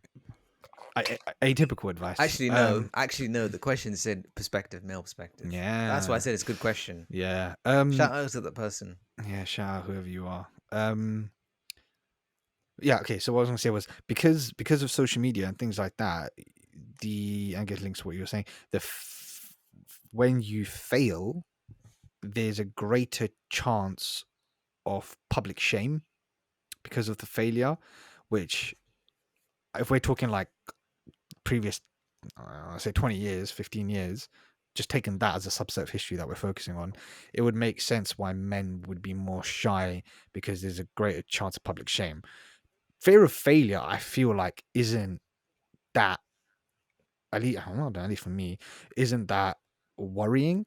Speaker 1: atypical advice.
Speaker 2: Actually, no. The question said perspective, male perspective.
Speaker 1: Yeah.
Speaker 2: That's why I said it's a good question.
Speaker 1: Yeah.
Speaker 2: Shout out to that person.
Speaker 1: Yeah, shout out whoever you are. Yeah, okay. So what I was gonna say was because of social media and things like that, I guess links to what you were saying. When you fail, there's a greater chance of public shame because of the failure. Which, if we're talking like previous, say 20 years, 15 years, just taking that as a subset of history that we're focusing on, it would make sense why men would be more shy because there's a greater chance of public shame. fear of failure, I feel like isn't that, at least, I don't know, at least for me, isn't that worrying.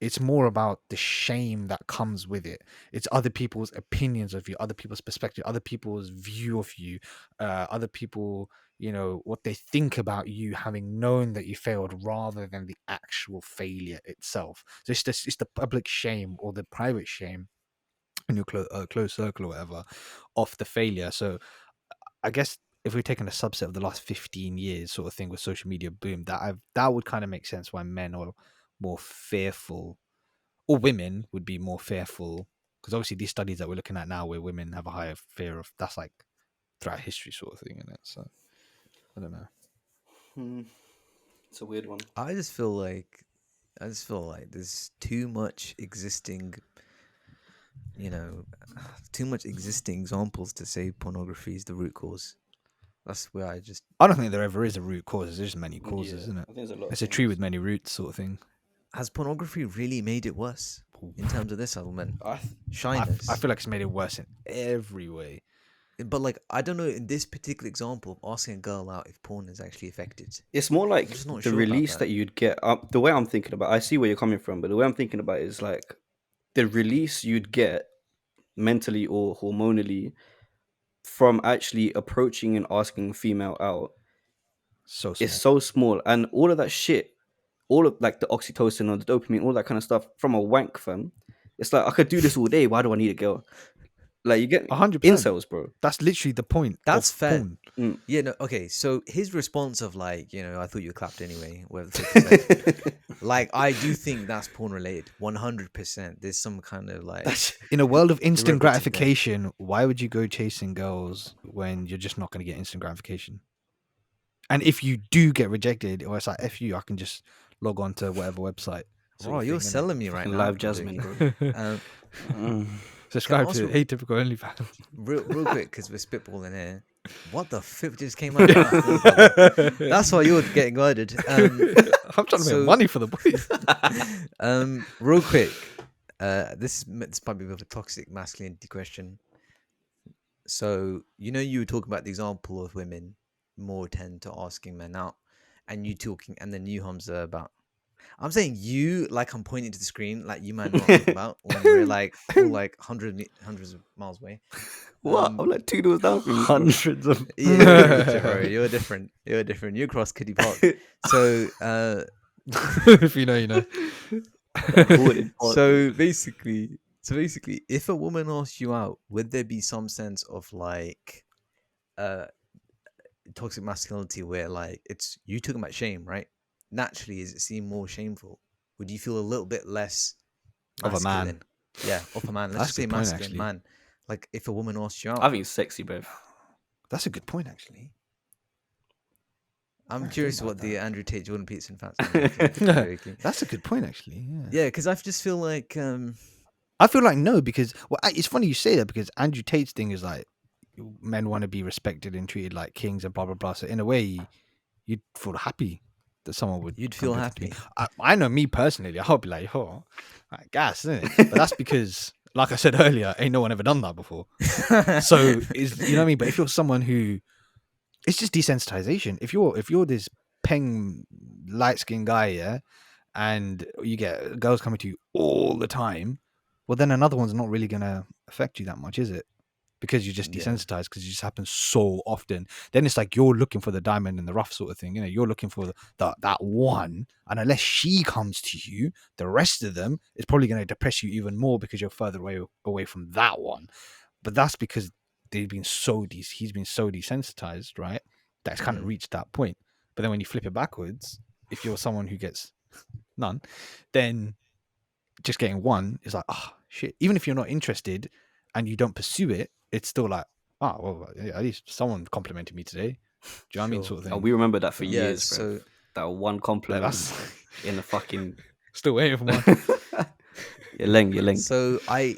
Speaker 1: It's more about the shame that comes with it. It's other people's opinions of you, other people's perspective, other people's view of you, other people, what they think about you having known that you failed, rather than the actual failure itself. So it's the public shame or the private shame in your close circle or whatever of the failure. So I guess if we're taking a subset of the last 15 years sort of thing with social media boom, that would kind of make sense why men are more fearful, or women would be more fearful, because obviously these studies that we're looking at now where women have a higher fear of, that's like throughout history sort of thing, isn't it? So I don't know.
Speaker 3: It's a weird one.
Speaker 2: I just feel like there's too much existing, too much existing examples to say pornography is the root cause. That's where
Speaker 1: I don't think there ever is a root cause. There's just many causes, isn't it?
Speaker 3: I think there's a lot.
Speaker 1: It's a tree with many roots sort of thing.
Speaker 2: Has pornography really made it worse in terms of this element? Shyness.
Speaker 1: I feel like it's made it worse in every way.
Speaker 2: But like, I don't know, in this particular example of asking a girl out, if porn is actually affected.
Speaker 3: It's more like
Speaker 2: just not
Speaker 3: the
Speaker 2: sure about
Speaker 3: release
Speaker 2: that.
Speaker 3: that you'd get. The way I'm thinking about, I see where you're coming from, but the way I'm thinking about it is like the release you'd get mentally or hormonally from actually approaching and asking a female out
Speaker 1: So small.
Speaker 3: is so small, and all of that shit, all of like the oxytocin or the dopamine, all that kind of stuff from a wank, fam. It's like, I could do this all day. Why do I need a girl? Like, you get
Speaker 1: 100%.
Speaker 3: incels, bro.
Speaker 1: That's literally the point.
Speaker 2: That's
Speaker 1: of
Speaker 2: fair.
Speaker 1: porn.
Speaker 2: Yeah, no, okay. So his response of like, I thought you clapped anyway. Whatever the fuck you said. Like, I do think that's porn related. 100%. There's some kind of like.
Speaker 1: In a world of instant
Speaker 2: derivative there.
Speaker 1: gratification, why would you go chasing girls when you're just not going to get instant gratification? And if you do get rejected, or it's like, F you, I can just log on to whatever website.
Speaker 2: Oh, you're selling me right now.
Speaker 3: Live
Speaker 2: I'm
Speaker 3: Jasmine,
Speaker 2: joking.
Speaker 3: bro.
Speaker 1: Subscribe
Speaker 2: also-
Speaker 1: to Atypical OnlyFans.
Speaker 2: real quick, because we're spitballing here. What the flip just came out? Of my mouth? That's why you're getting murdered.
Speaker 1: I'm trying to
Speaker 2: so-
Speaker 1: make money for the boys.
Speaker 2: Real quick, this might be a bit of a toxic masculinity question. So you were talking about the example of women more tend to asking men out, and you talking, and then you, Hamza, about. I'm saying you, like I'm pointing to the screen, like you might know what I'm talking about when we're like all like hundreds of miles away.
Speaker 3: What? I'm like 2 doors down from you, bro.
Speaker 5: Hundreds of.
Speaker 2: Yeah, bro, you're different. You're different. You cross Kitty Park. So,
Speaker 1: If you know, you know.
Speaker 3: Recorded pod.
Speaker 2: so basically, if a woman asks you out, would there be some sense of like, toxic masculinity where like it's you talking about shame, right? Naturally, is it seem more shameful? Would you feel a little bit less
Speaker 1: Of a man.
Speaker 2: masculine? Yeah, of a man. Let's
Speaker 1: That's
Speaker 2: just
Speaker 1: a
Speaker 2: say
Speaker 1: good point,
Speaker 2: masculine
Speaker 1: actually.
Speaker 2: man. Like if a woman asks you out,
Speaker 3: I think it's sexy, bro.
Speaker 1: That's a good point, actually.
Speaker 2: I'm
Speaker 1: think
Speaker 2: curious
Speaker 1: about
Speaker 2: what the
Speaker 1: that.
Speaker 2: Andrew Tate Jordan Peterson fans. I'm joking.
Speaker 1: That's a good point, actually. Yeah.
Speaker 2: Yeah, because I just feel like
Speaker 1: I feel like no, because it's funny you say that, because Andrew Tate's thing is like men want to be respected and treated like kings and blah blah blah. So in a way, you'd feel happy that someone would.
Speaker 2: You'd feel
Speaker 1: come to me.
Speaker 2: happy.
Speaker 1: I know me personally, I'll be like, oh, like, gas, isn't it? But that's because, like I said earlier, ain't no one ever done that before. So is you know what I mean? But if you're someone who, it's just desensitization. If you're this peng light skinned guy, yeah, and you get girls coming to you all the time, well then another one's not really gonna affect you that much, is it? Because you're just
Speaker 2: Yeah.
Speaker 1: desensitized, because it just happens so often. Then it's like you're looking for the diamond in the rough sort of thing. You're looking for that one, and unless she comes to you, the rest of them is probably going to depress you even more because you're further away from that one. But that's because he's been so desensitized, right? That's kind of reached that point. But then when you flip it backwards, if you're someone who gets none, then just getting one is like, oh shit. Even if you're not interested and you don't pursue it, it's still like, oh well, at least someone complimented me today. Do you know what I mean?
Speaker 2: Sure.
Speaker 1: Sort of thing.
Speaker 3: And we remember that for
Speaker 2: Yeah,
Speaker 3: years, bro.
Speaker 2: so
Speaker 3: That one compliment
Speaker 1: that's
Speaker 3: in the fucking.
Speaker 1: still waiting for one.
Speaker 3: You're leng.
Speaker 2: so I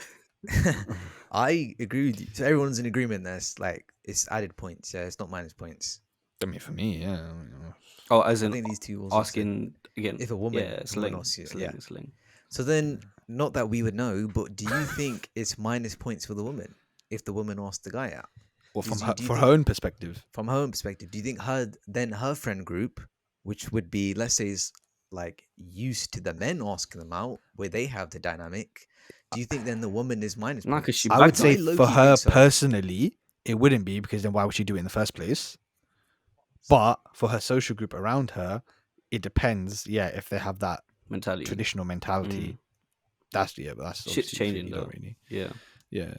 Speaker 2: agree with you. So everyone's in agreement. There's like it's added points. Yeah, it's not minus points.
Speaker 1: I mean, for me, yeah.
Speaker 3: Oh, as
Speaker 2: I
Speaker 3: in
Speaker 2: think these two also said-
Speaker 3: asking again.
Speaker 2: if a woman-
Speaker 3: Yeah,
Speaker 2: woman
Speaker 3: sling.
Speaker 2: asks you, yeah.
Speaker 3: Sling.
Speaker 2: So then, not that we would know, but do you think it's minus points for the woman if the woman asked the guy out?
Speaker 1: Or from
Speaker 2: Do-
Speaker 1: her,
Speaker 2: do you
Speaker 1: for her
Speaker 2: think-
Speaker 1: own perspective.
Speaker 2: From her own perspective, do you think her friend group, which would be, let's say, is like used to the men asking them out, where they have the dynamic, do you think then the woman is minus
Speaker 3: Nah, 'cause
Speaker 2: points?
Speaker 3: she
Speaker 1: I would
Speaker 3: bagged
Speaker 1: say
Speaker 3: it.
Speaker 1: for
Speaker 2: low-key
Speaker 1: her
Speaker 2: think so.
Speaker 1: personally, it wouldn't be, because then why would she do it in the first place? But for her social group around her, it depends. Yeah, if they have that
Speaker 3: mentality.
Speaker 1: traditional mentality, that's but that's
Speaker 3: Shit's
Speaker 1: obviously
Speaker 3: changing
Speaker 1: you
Speaker 3: though.
Speaker 1: don't really.
Speaker 3: Yeah.
Speaker 1: Yeah.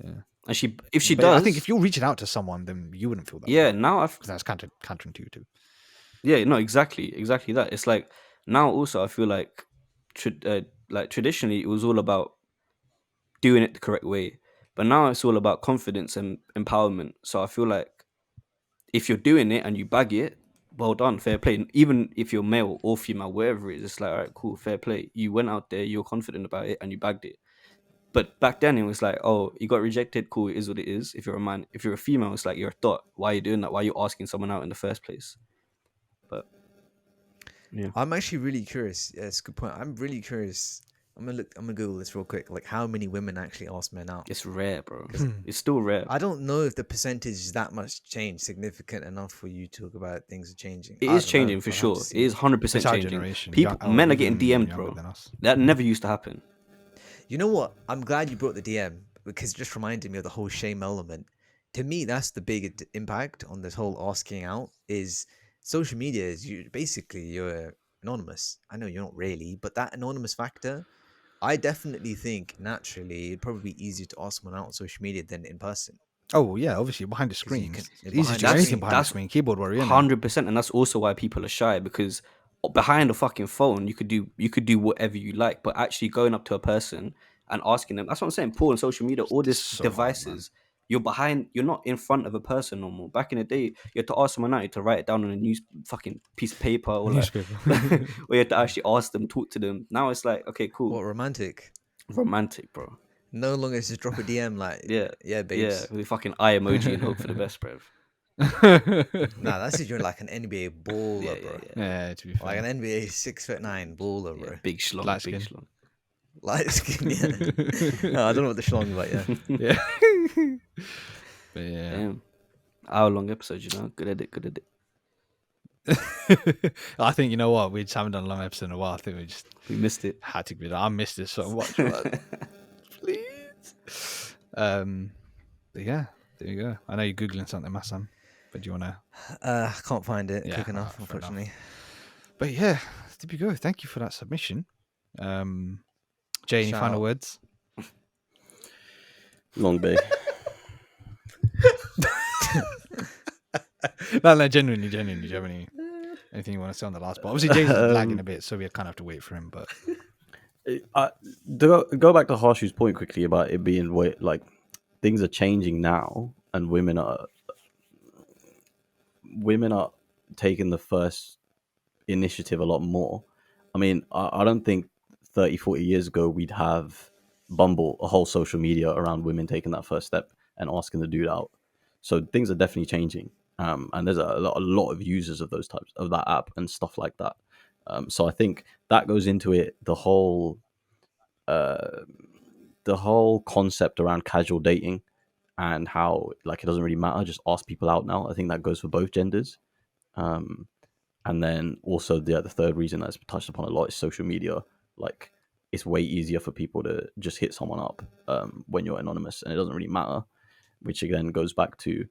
Speaker 3: And if she
Speaker 1: But
Speaker 3: does,
Speaker 1: I think if you're reaching out to someone, then you wouldn't feel that.
Speaker 3: yeah, now I've
Speaker 1: because that's counterintuitive.
Speaker 3: yeah, no, exactly that. It's like now also I feel like traditionally it was all about doing it the correct way, but now it's all about confidence and empowerment. So I feel like if you're doing it and you bag it, well done, fair play. Even if you're male or female, wherever it is, it's like, all right, cool, fair play. You went out there, you're confident about it, and you bagged it. But back then it was like, oh, you got rejected, cool, it is what it is. If you're a man, if you're a female, it's like you're a thought. Why are you doing that? Why are you asking someone out in the first place? But yeah,
Speaker 2: I'm actually really curious. Yeah, it's a good point. I'm really curious. I'm gonna Google this real quick. Like, how many women actually ask men out?
Speaker 3: it's rare, bro. It's still rare.
Speaker 2: I don't know if the percentage is that much change significant enough for you to talk about things are changing.
Speaker 3: It
Speaker 2: I
Speaker 3: is
Speaker 2: don't know.
Speaker 3: changing for
Speaker 2: I'll have
Speaker 3: sure.
Speaker 2: to
Speaker 3: It
Speaker 2: see.
Speaker 3: is 100%
Speaker 1: It's our
Speaker 3: changing.
Speaker 1: generation.
Speaker 3: People, men are getting
Speaker 1: even
Speaker 3: DM'd,
Speaker 1: younger
Speaker 3: bro.
Speaker 1: than us.
Speaker 3: That never used to happen.
Speaker 2: You know what? I'm glad you brought the DM, because it just reminded me of the whole shame element. To me, that's the big impact on this whole asking out. Is social media is you're anonymous. I know you're not really, but that anonymous factor, I definitely think naturally it'd probably be easier to ask someone out on social media than in person.
Speaker 1: Oh yeah, obviously behind the
Speaker 2: 'Cause you
Speaker 1: screen.
Speaker 2: can-
Speaker 1: It's easy to
Speaker 2: behind
Speaker 1: do
Speaker 2: the
Speaker 1: anything
Speaker 2: screen.
Speaker 1: behind the
Speaker 3: That's
Speaker 1: screen. Keyboard warrior. innit?
Speaker 3: 100%, and that's also why people are shy, because behind a fucking phone you could do whatever you like, but actually going up to a person and asking them, that's what I'm saying. Paul, on social media, all this
Speaker 1: so hard,
Speaker 3: devices, you're not in front of a person no more. Back in the day, you had to ask someone out, you had to write it down on a fucking piece of paper, or like,
Speaker 1: Newspaper.
Speaker 3: or you had to actually ask them, talk to them. Now it's like, okay, cool,
Speaker 2: What romantic?
Speaker 3: romantic, bro.
Speaker 2: No longer just drop a DM like,
Speaker 3: Yeah,
Speaker 2: yeah, babes.
Speaker 3: with a fucking eye emoji and hope for the best, bro.
Speaker 2: Nah, that's if you're like an NBA baller,
Speaker 3: Yeah,
Speaker 2: bro.
Speaker 1: Yeah, to be
Speaker 2: Like
Speaker 1: fair.
Speaker 2: an NBA 6'9" baller, bro.
Speaker 3: Yeah, big schlong,
Speaker 1: Light
Speaker 3: big
Speaker 1: skin.
Speaker 3: schlong.
Speaker 2: Light skin, yeah. No, I don't know what the schlong, but yeah.
Speaker 1: Yeah. But yeah.
Speaker 3: Damn. Hour-long episode, you know. Good edit.
Speaker 1: I think, you know what, we just haven't done a long episode in a while. I think we just
Speaker 3: We missed it.
Speaker 1: had to be. I missed this so much. Man. Please. But yeah, there you go. I know you're googling something, my son. But do you want to?
Speaker 2: I can't find it
Speaker 1: Yeah,
Speaker 2: quick enough,
Speaker 1: alright, fair enough.
Speaker 2: unfortunately.
Speaker 1: But yeah, there you go. Thank you for that submission. Jay, any
Speaker 2: Shout
Speaker 1: final
Speaker 2: out.
Speaker 1: words?
Speaker 5: Long Bay.
Speaker 1: No, genuinely. Do you have anything you want to say on the last part? Obviously, Jay's lagging a bit, so we kind of have to wait for him. But
Speaker 5: To go back to Harshu's point quickly about it being like things are changing now, and women are taking the first initiative a lot more. I mean, I don't think 30, 40 years ago we'd have Bumble, a whole social media around women taking that first step and asking the dude out. So things are definitely changing. And there's a lot of users of those types of that app and stuff like that. So I think that goes into it. The whole concept around casual dating and how like it doesn't really matter, just ask people out now. I think that goes for both genders. And then also the third reason that's touched upon a lot is social media. Like it's way easier for people to just hit someone up when you're anonymous, and it doesn't really matter. Which again goes back to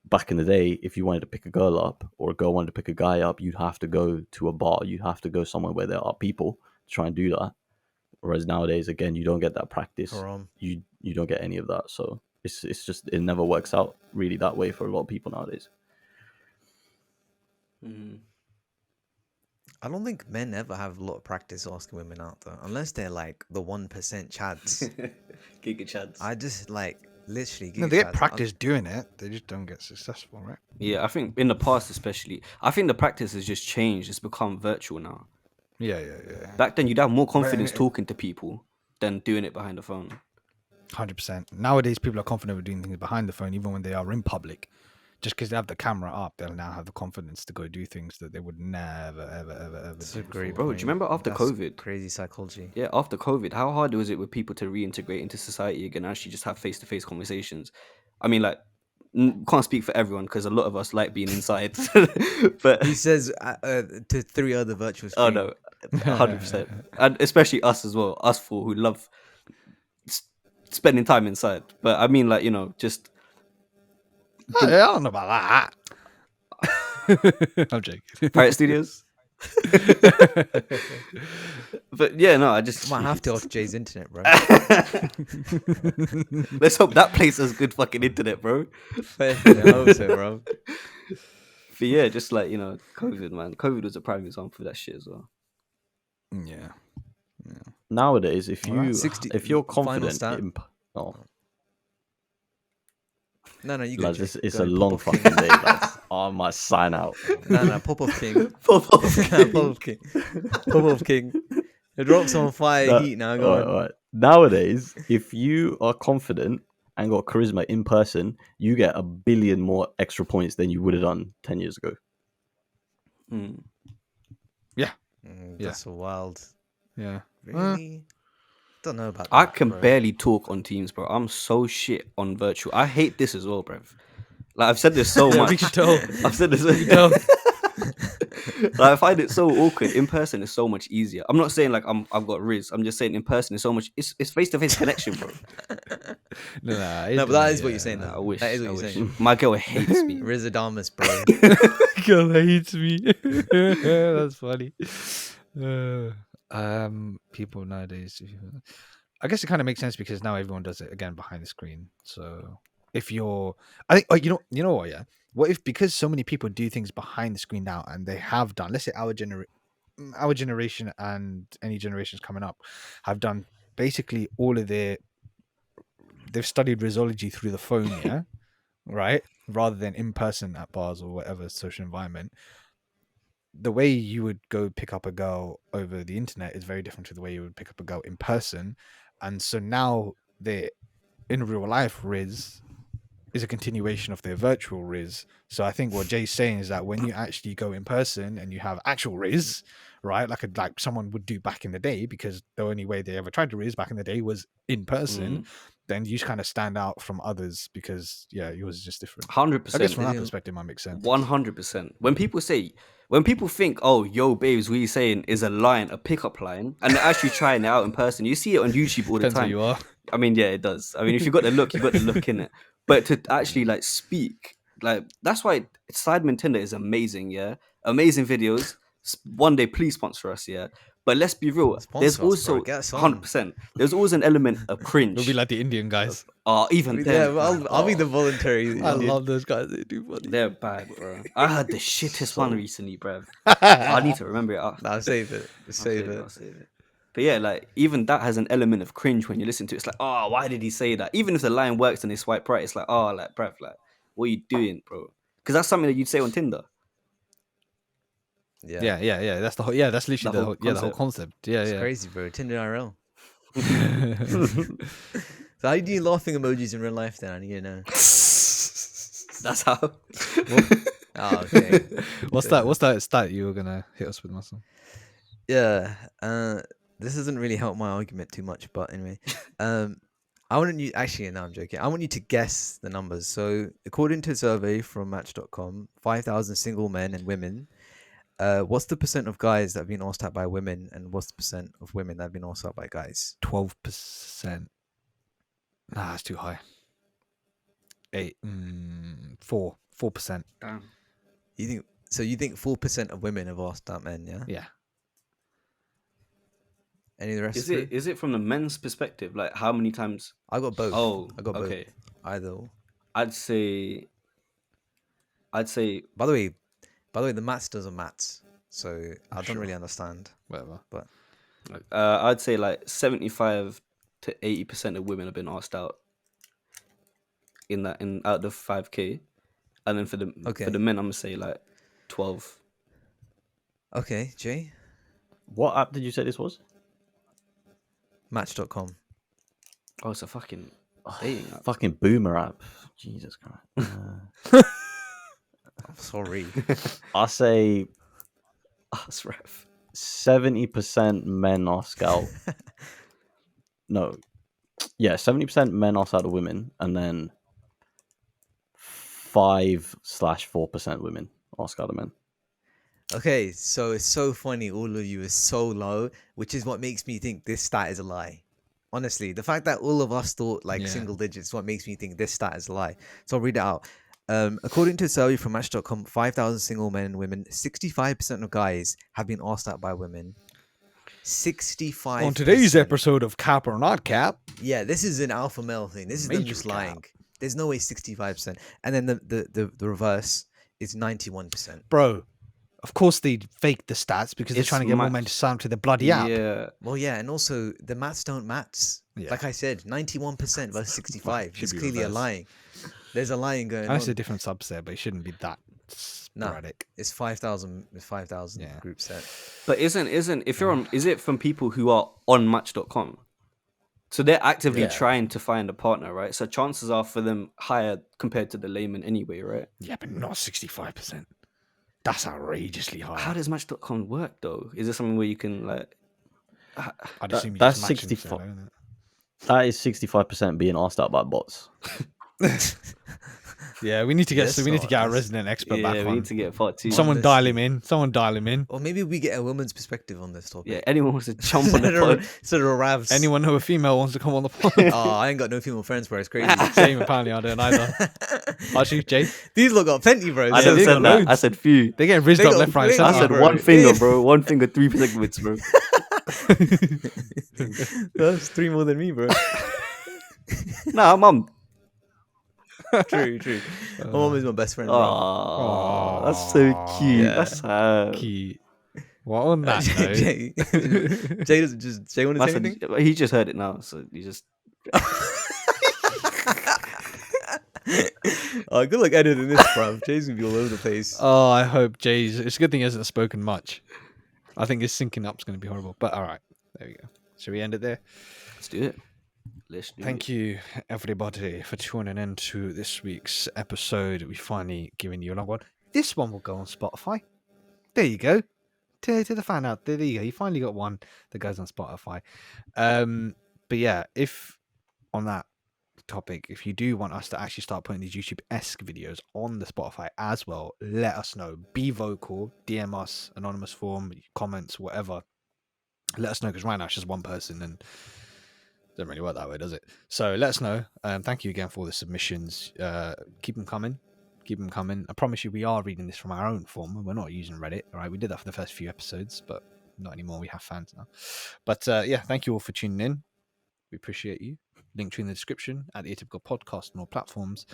Speaker 5: back in the day, if you wanted to pick a girl up or a girl wanted to pick a guy up, you'd have to go to a bar, you'd have to go somewhere where there are people to try and do that. Whereas nowadays, again, you don't get that practice. You don't get any of that. So it's just it never works out really that way for a lot of people nowadays.
Speaker 2: I don't think men ever have a lot of practice asking women out, though, unless they're like the 1% chads.
Speaker 3: Giga chads.
Speaker 2: I just like literally.
Speaker 1: no,
Speaker 2: Giga
Speaker 1: they get
Speaker 2: chads.
Speaker 1: practice doing it. They just don't get successful, right?
Speaker 3: Yeah, I think in the past especially, I think the practice has just changed. It's become virtual now.
Speaker 1: Yeah.
Speaker 3: Back then, you'd have more confidence talking to people than doing it behind the phone.
Speaker 1: 100%. Nowadays, people are confident with doing things behind the phone, even when they are in public. Just because they have the camera up, they'll now have the confidence to go do things that they would never, ever do.
Speaker 2: Great
Speaker 3: Bro, do you
Speaker 2: point.
Speaker 3: remember after
Speaker 2: That's
Speaker 3: COVID?
Speaker 2: Crazy psychology.
Speaker 3: Yeah, after COVID, how hard was it with people to reintegrate into society again and actually just have face-to-face conversations? I mean, like, can't speak for everyone because a lot of us like being inside. But
Speaker 2: He says to 3 other virtual
Speaker 3: oh
Speaker 2: streamers.
Speaker 3: no, 100%, and especially us as well, us four who love spending time inside. But I mean, like, just
Speaker 1: I don't know about that. I'm joking.
Speaker 3: Pirate Studios. But yeah, no, I just
Speaker 2: Might have to off Jay's internet, bro.
Speaker 3: let's hope that place has good fucking internet, bro.
Speaker 2: I hope so, bro.
Speaker 3: But yeah, just like, COVID, man. COVID was a prime example for that shit as well.
Speaker 1: Yeah.
Speaker 5: Nowadays, if
Speaker 2: Alright,
Speaker 5: you
Speaker 2: 60
Speaker 5: if you're
Speaker 2: final
Speaker 5: confident
Speaker 2: stat.
Speaker 5: in oh,
Speaker 2: No, you go.
Speaker 5: lads,
Speaker 2: Jay.
Speaker 5: it's
Speaker 2: Go
Speaker 5: a
Speaker 2: on,
Speaker 5: long
Speaker 2: Pop-Off
Speaker 5: fucking
Speaker 2: King.
Speaker 5: day, lads. I might sign out.
Speaker 2: No, Pop-Off King.
Speaker 3: Pop-Off King.
Speaker 2: Pop-Off King. Pop-Off King. The drop's on fire
Speaker 5: No,
Speaker 2: heat now. Go on.
Speaker 5: alright. Nowadays, if you are confident and got charisma in person, you get 1 billion more extra points than you would have done 10 years ago.
Speaker 3: Mm.
Speaker 2: That's wild.
Speaker 1: Yeah.
Speaker 2: Really? Don't know about that.
Speaker 3: I can
Speaker 2: bro.
Speaker 3: barely talk on Teams, bro. I'm so shit on virtual. I hate this as well, bruv. Like, I've said this so much.
Speaker 1: We can tell.
Speaker 3: I've said this.
Speaker 1: tell.
Speaker 3: Like, I find it so awkward. In person is so much easier. I'm not saying like I've got Riz. I'm just saying in person is so much. It's face to face connection, bro.
Speaker 1: No,
Speaker 2: but that is what you're saying,
Speaker 3: Nah,
Speaker 2: though.
Speaker 3: I wish.
Speaker 2: That is what
Speaker 3: I
Speaker 2: you're
Speaker 3: wish.
Speaker 2: saying.
Speaker 3: My girl hates me.
Speaker 2: Rizadamus, bro.
Speaker 1: Girl hates me. That's funny. People nowadays, I guess it kind of makes sense because now everyone does it again behind the screen. So if you're, I think, you know what, yeah. What if, because so many people do things behind the screen now, and they have done, let's say our generation and any generations coming up have done basically all of they've studied Rizology through the phone, yeah, right, rather than in person at bars or whatever social environment. The way you would go pick up a girl over the internet is very different to the way you would pick up a girl in person. And so now the in real life Riz is a continuation of their virtual Riz. So I think what Jay's saying is that when you actually go in person and you have actual Riz, right, like someone would do back in the day, because the only way they ever tried to Riz back in the day was in person, then you just kind of stand out from others because yours is just different.
Speaker 3: 100%.
Speaker 1: I guess from that perspective, might make sense.
Speaker 3: 100%. When people think, oh, yo, babes, what you saying is a line, a pickup line, and they're actually trying it out in person, you see it on YouTube all the
Speaker 1: Depends who
Speaker 3: time.
Speaker 1: you are.
Speaker 3: I mean, yeah, it does. I mean, if you got the look, you got the look in it. But to actually like speak, like that's why Sidemen Tinder is amazing. Yeah, amazing videos. One day, please sponsor us. Yeah, but let's be real. There's
Speaker 2: Sponsor us, bro.
Speaker 3: also
Speaker 2: Get us on.
Speaker 3: 100%. There's always an element of cringe.
Speaker 1: We'll be like the Indian guys.
Speaker 3: Even
Speaker 2: Yeah,
Speaker 3: then,
Speaker 2: well, I'll be the voluntary.
Speaker 1: I love those guys. They do funny.
Speaker 3: they're bad, bro. I had the shittest one recently, bro. I need to remember it.
Speaker 2: I'll save it.
Speaker 3: I'll
Speaker 2: Save it.
Speaker 3: I'll save it. But yeah, like even that has an element of cringe when you listen to it. It's like, oh, why did he say that? Even if the line works and they swipe right, it's like, oh, like, bruv, like, what are you doing, bro? Because that's something that you'd say on Tinder.
Speaker 2: Yeah.
Speaker 1: That's the whole. Yeah, that's literally
Speaker 3: The
Speaker 1: the whole concept. Yeah,
Speaker 2: It's crazy, bro. Tinder IRL. So how do you laughing emojis in real life then? I need to know.
Speaker 3: That's how.
Speaker 2: Oh, okay.
Speaker 1: What's that stat you were gonna hit us with, Muscle?
Speaker 2: Yeah. This doesn't really help my argument too much, but anyway. I want you actually, no, I'm joking. I want you to guess the numbers. So according to a survey from Match.com, 5,000 single men and women. What's the percent of guys that have been asked out by women, and what's the percent of women that have been asked out by guys?
Speaker 1: 12%. Nah, that's too high. 4%.
Speaker 3: Damn.
Speaker 2: You think 4% of women have asked out men? Yeah.
Speaker 1: Yeah.
Speaker 2: Any of the rest?
Speaker 3: Is it from the men's perspective? Like how many times?
Speaker 2: I got both.
Speaker 3: Oh,
Speaker 2: I got
Speaker 3: okay.
Speaker 2: both. Either. Or.
Speaker 3: I'd say.
Speaker 2: By the way, the maths doesn't maths, so I don't really understand.
Speaker 1: Whatever.
Speaker 2: But
Speaker 3: I'd say like 75 to 80% of women have been asked out out of 5K, and then for the men, I'm gonna say like 12.
Speaker 2: okay, Jay,
Speaker 5: What app did you say this was?
Speaker 2: Match.com.
Speaker 3: Oh, it's a fucking dating app.
Speaker 5: Fucking boomer app. Jesus Christ.
Speaker 2: I'm sorry.
Speaker 5: I say
Speaker 3: That's rough.
Speaker 5: 70% men ask out. No. Yeah, 70% men ask out of women, and then 5/4% women. Ask other men.
Speaker 2: Okay, so it's so funny. All of you is so low, which is what makes me think this stat is a lie. Honestly, the fact that all of us thought like
Speaker 1: Yeah.
Speaker 2: single digits is what makes me think this stat is a lie. So I'll read it out. According to a survey from Match.com, 5,000 single men and women, 65% of guys have been asked out by women. 65%.
Speaker 1: On today's episode of Cap or Not Cap,
Speaker 2: Yeah, this is an alpha male thing. This is them
Speaker 1: Major
Speaker 2: just
Speaker 1: cap.
Speaker 2: lying. There's no way 65%. And then the reverse is 91%.
Speaker 1: bro. Of course they fake the stats because they're
Speaker 3: It's
Speaker 1: trying to get more
Speaker 3: match-
Speaker 1: men to sign up to the bloody app.
Speaker 3: Yeah.
Speaker 2: Well, yeah, and also the maths don't match.
Speaker 1: Yeah.
Speaker 2: Like I said, 91% versus 65.
Speaker 1: should
Speaker 2: It's
Speaker 1: be
Speaker 2: clearly a
Speaker 1: reversed.
Speaker 2: lying. There's a lying going
Speaker 1: And it's a
Speaker 2: on.
Speaker 1: different subset, but it shouldn't be that sporadic.
Speaker 2: It's 5,000. It's 5,000
Speaker 1: Yeah.
Speaker 2: group set.
Speaker 3: But isn't if you're on, is it from people who are on Match.com? So they're actively
Speaker 5: Yeah.
Speaker 3: trying to find a partner, right? So chances are for them higher compared to the layman anyway, right?
Speaker 1: Yeah, but not 65%. That's outrageously high.
Speaker 3: How does Match.com work though? Is there something where you can like?
Speaker 1: I'd assume you
Speaker 5: that's
Speaker 1: just match them
Speaker 5: 65.
Speaker 1: together, isn't it?
Speaker 5: That is 65% being asked out by bots.
Speaker 1: Yeah, we need to get
Speaker 2: That's
Speaker 1: we need to
Speaker 2: not-
Speaker 1: get our
Speaker 2: that's-
Speaker 1: resident expert
Speaker 3: Yeah,
Speaker 1: back
Speaker 3: we
Speaker 1: on.
Speaker 3: need to get part two.
Speaker 1: Someone dial
Speaker 2: Honestly.
Speaker 1: him in. Someone dial him in.
Speaker 2: Or maybe we get a woman's perspective on this topic.
Speaker 3: Yeah, anyone wants to jump on the pod?
Speaker 2: Instead of Ravs.
Speaker 1: Anyone know a female wants to come on the pod?
Speaker 2: Oh, I ain't got no female friends, bro. It's crazy.
Speaker 1: Same, apparently I don't either. Actually, Jay,
Speaker 2: These lot got plenty, bro.
Speaker 3: I
Speaker 1: Yeah,
Speaker 3: never
Speaker 1: they
Speaker 3: said
Speaker 1: got
Speaker 3: that.
Speaker 1: loads.
Speaker 3: I said few.
Speaker 1: they get rizzed
Speaker 2: They
Speaker 1: up
Speaker 2: got
Speaker 1: left, right,
Speaker 2: plenty,
Speaker 3: I
Speaker 1: centre.
Speaker 3: said
Speaker 2: bro.
Speaker 3: one finger, bro. One finger, 3 segments, bro.
Speaker 2: That's 3 more than me, bro.
Speaker 3: Nah, mum.
Speaker 2: True. My mom is my best friend, bro.
Speaker 3: Oh, that's so cute.
Speaker 2: Yeah.
Speaker 3: That's sad.
Speaker 1: Key. What on that note?
Speaker 2: Jay doesn't just. Jay, want to say anything?
Speaker 3: He just heard it now, so he just.
Speaker 2: Oh, good luck editing this, bro. Jay's gonna be all over the place.
Speaker 1: Oh, I hope Jay's. It's a good thing he hasn't spoken much. I think his syncing up's going to be horrible. But all right, there we go. Shall we end it there?
Speaker 3: Let's do it. Let's do
Speaker 1: Thank
Speaker 3: it.
Speaker 1: you, everybody, for tuning in to this week's episode. We finally given you a long one. This one will go on Spotify. There you go. To the fan out there, you go. You finally got one that goes on Spotify. But yeah, if on that topic, if you do want us to actually start putting these YouTube-esque videos on the Spotify as well, let us know. Be vocal, DM us, anonymous form, comments, whatever. Let us know, because right now it's just one person and it doesn't really work that way, does it? So let us know. Thank you again for all the submissions. Keep them coming. Keep them coming. I promise you, we are reading this from our own form. We're not using Reddit. All right, we did that for the first few episodes, but not anymore. We have fans now. But yeah, thank you all for tuning in. We appreciate you. Link to in the description at the Atypical Podcast on all platforms.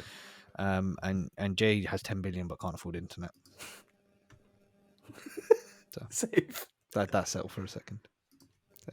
Speaker 1: And Jay has 10 billion but can't afford internet. So
Speaker 3: Safe.
Speaker 1: that's settled for a second. So.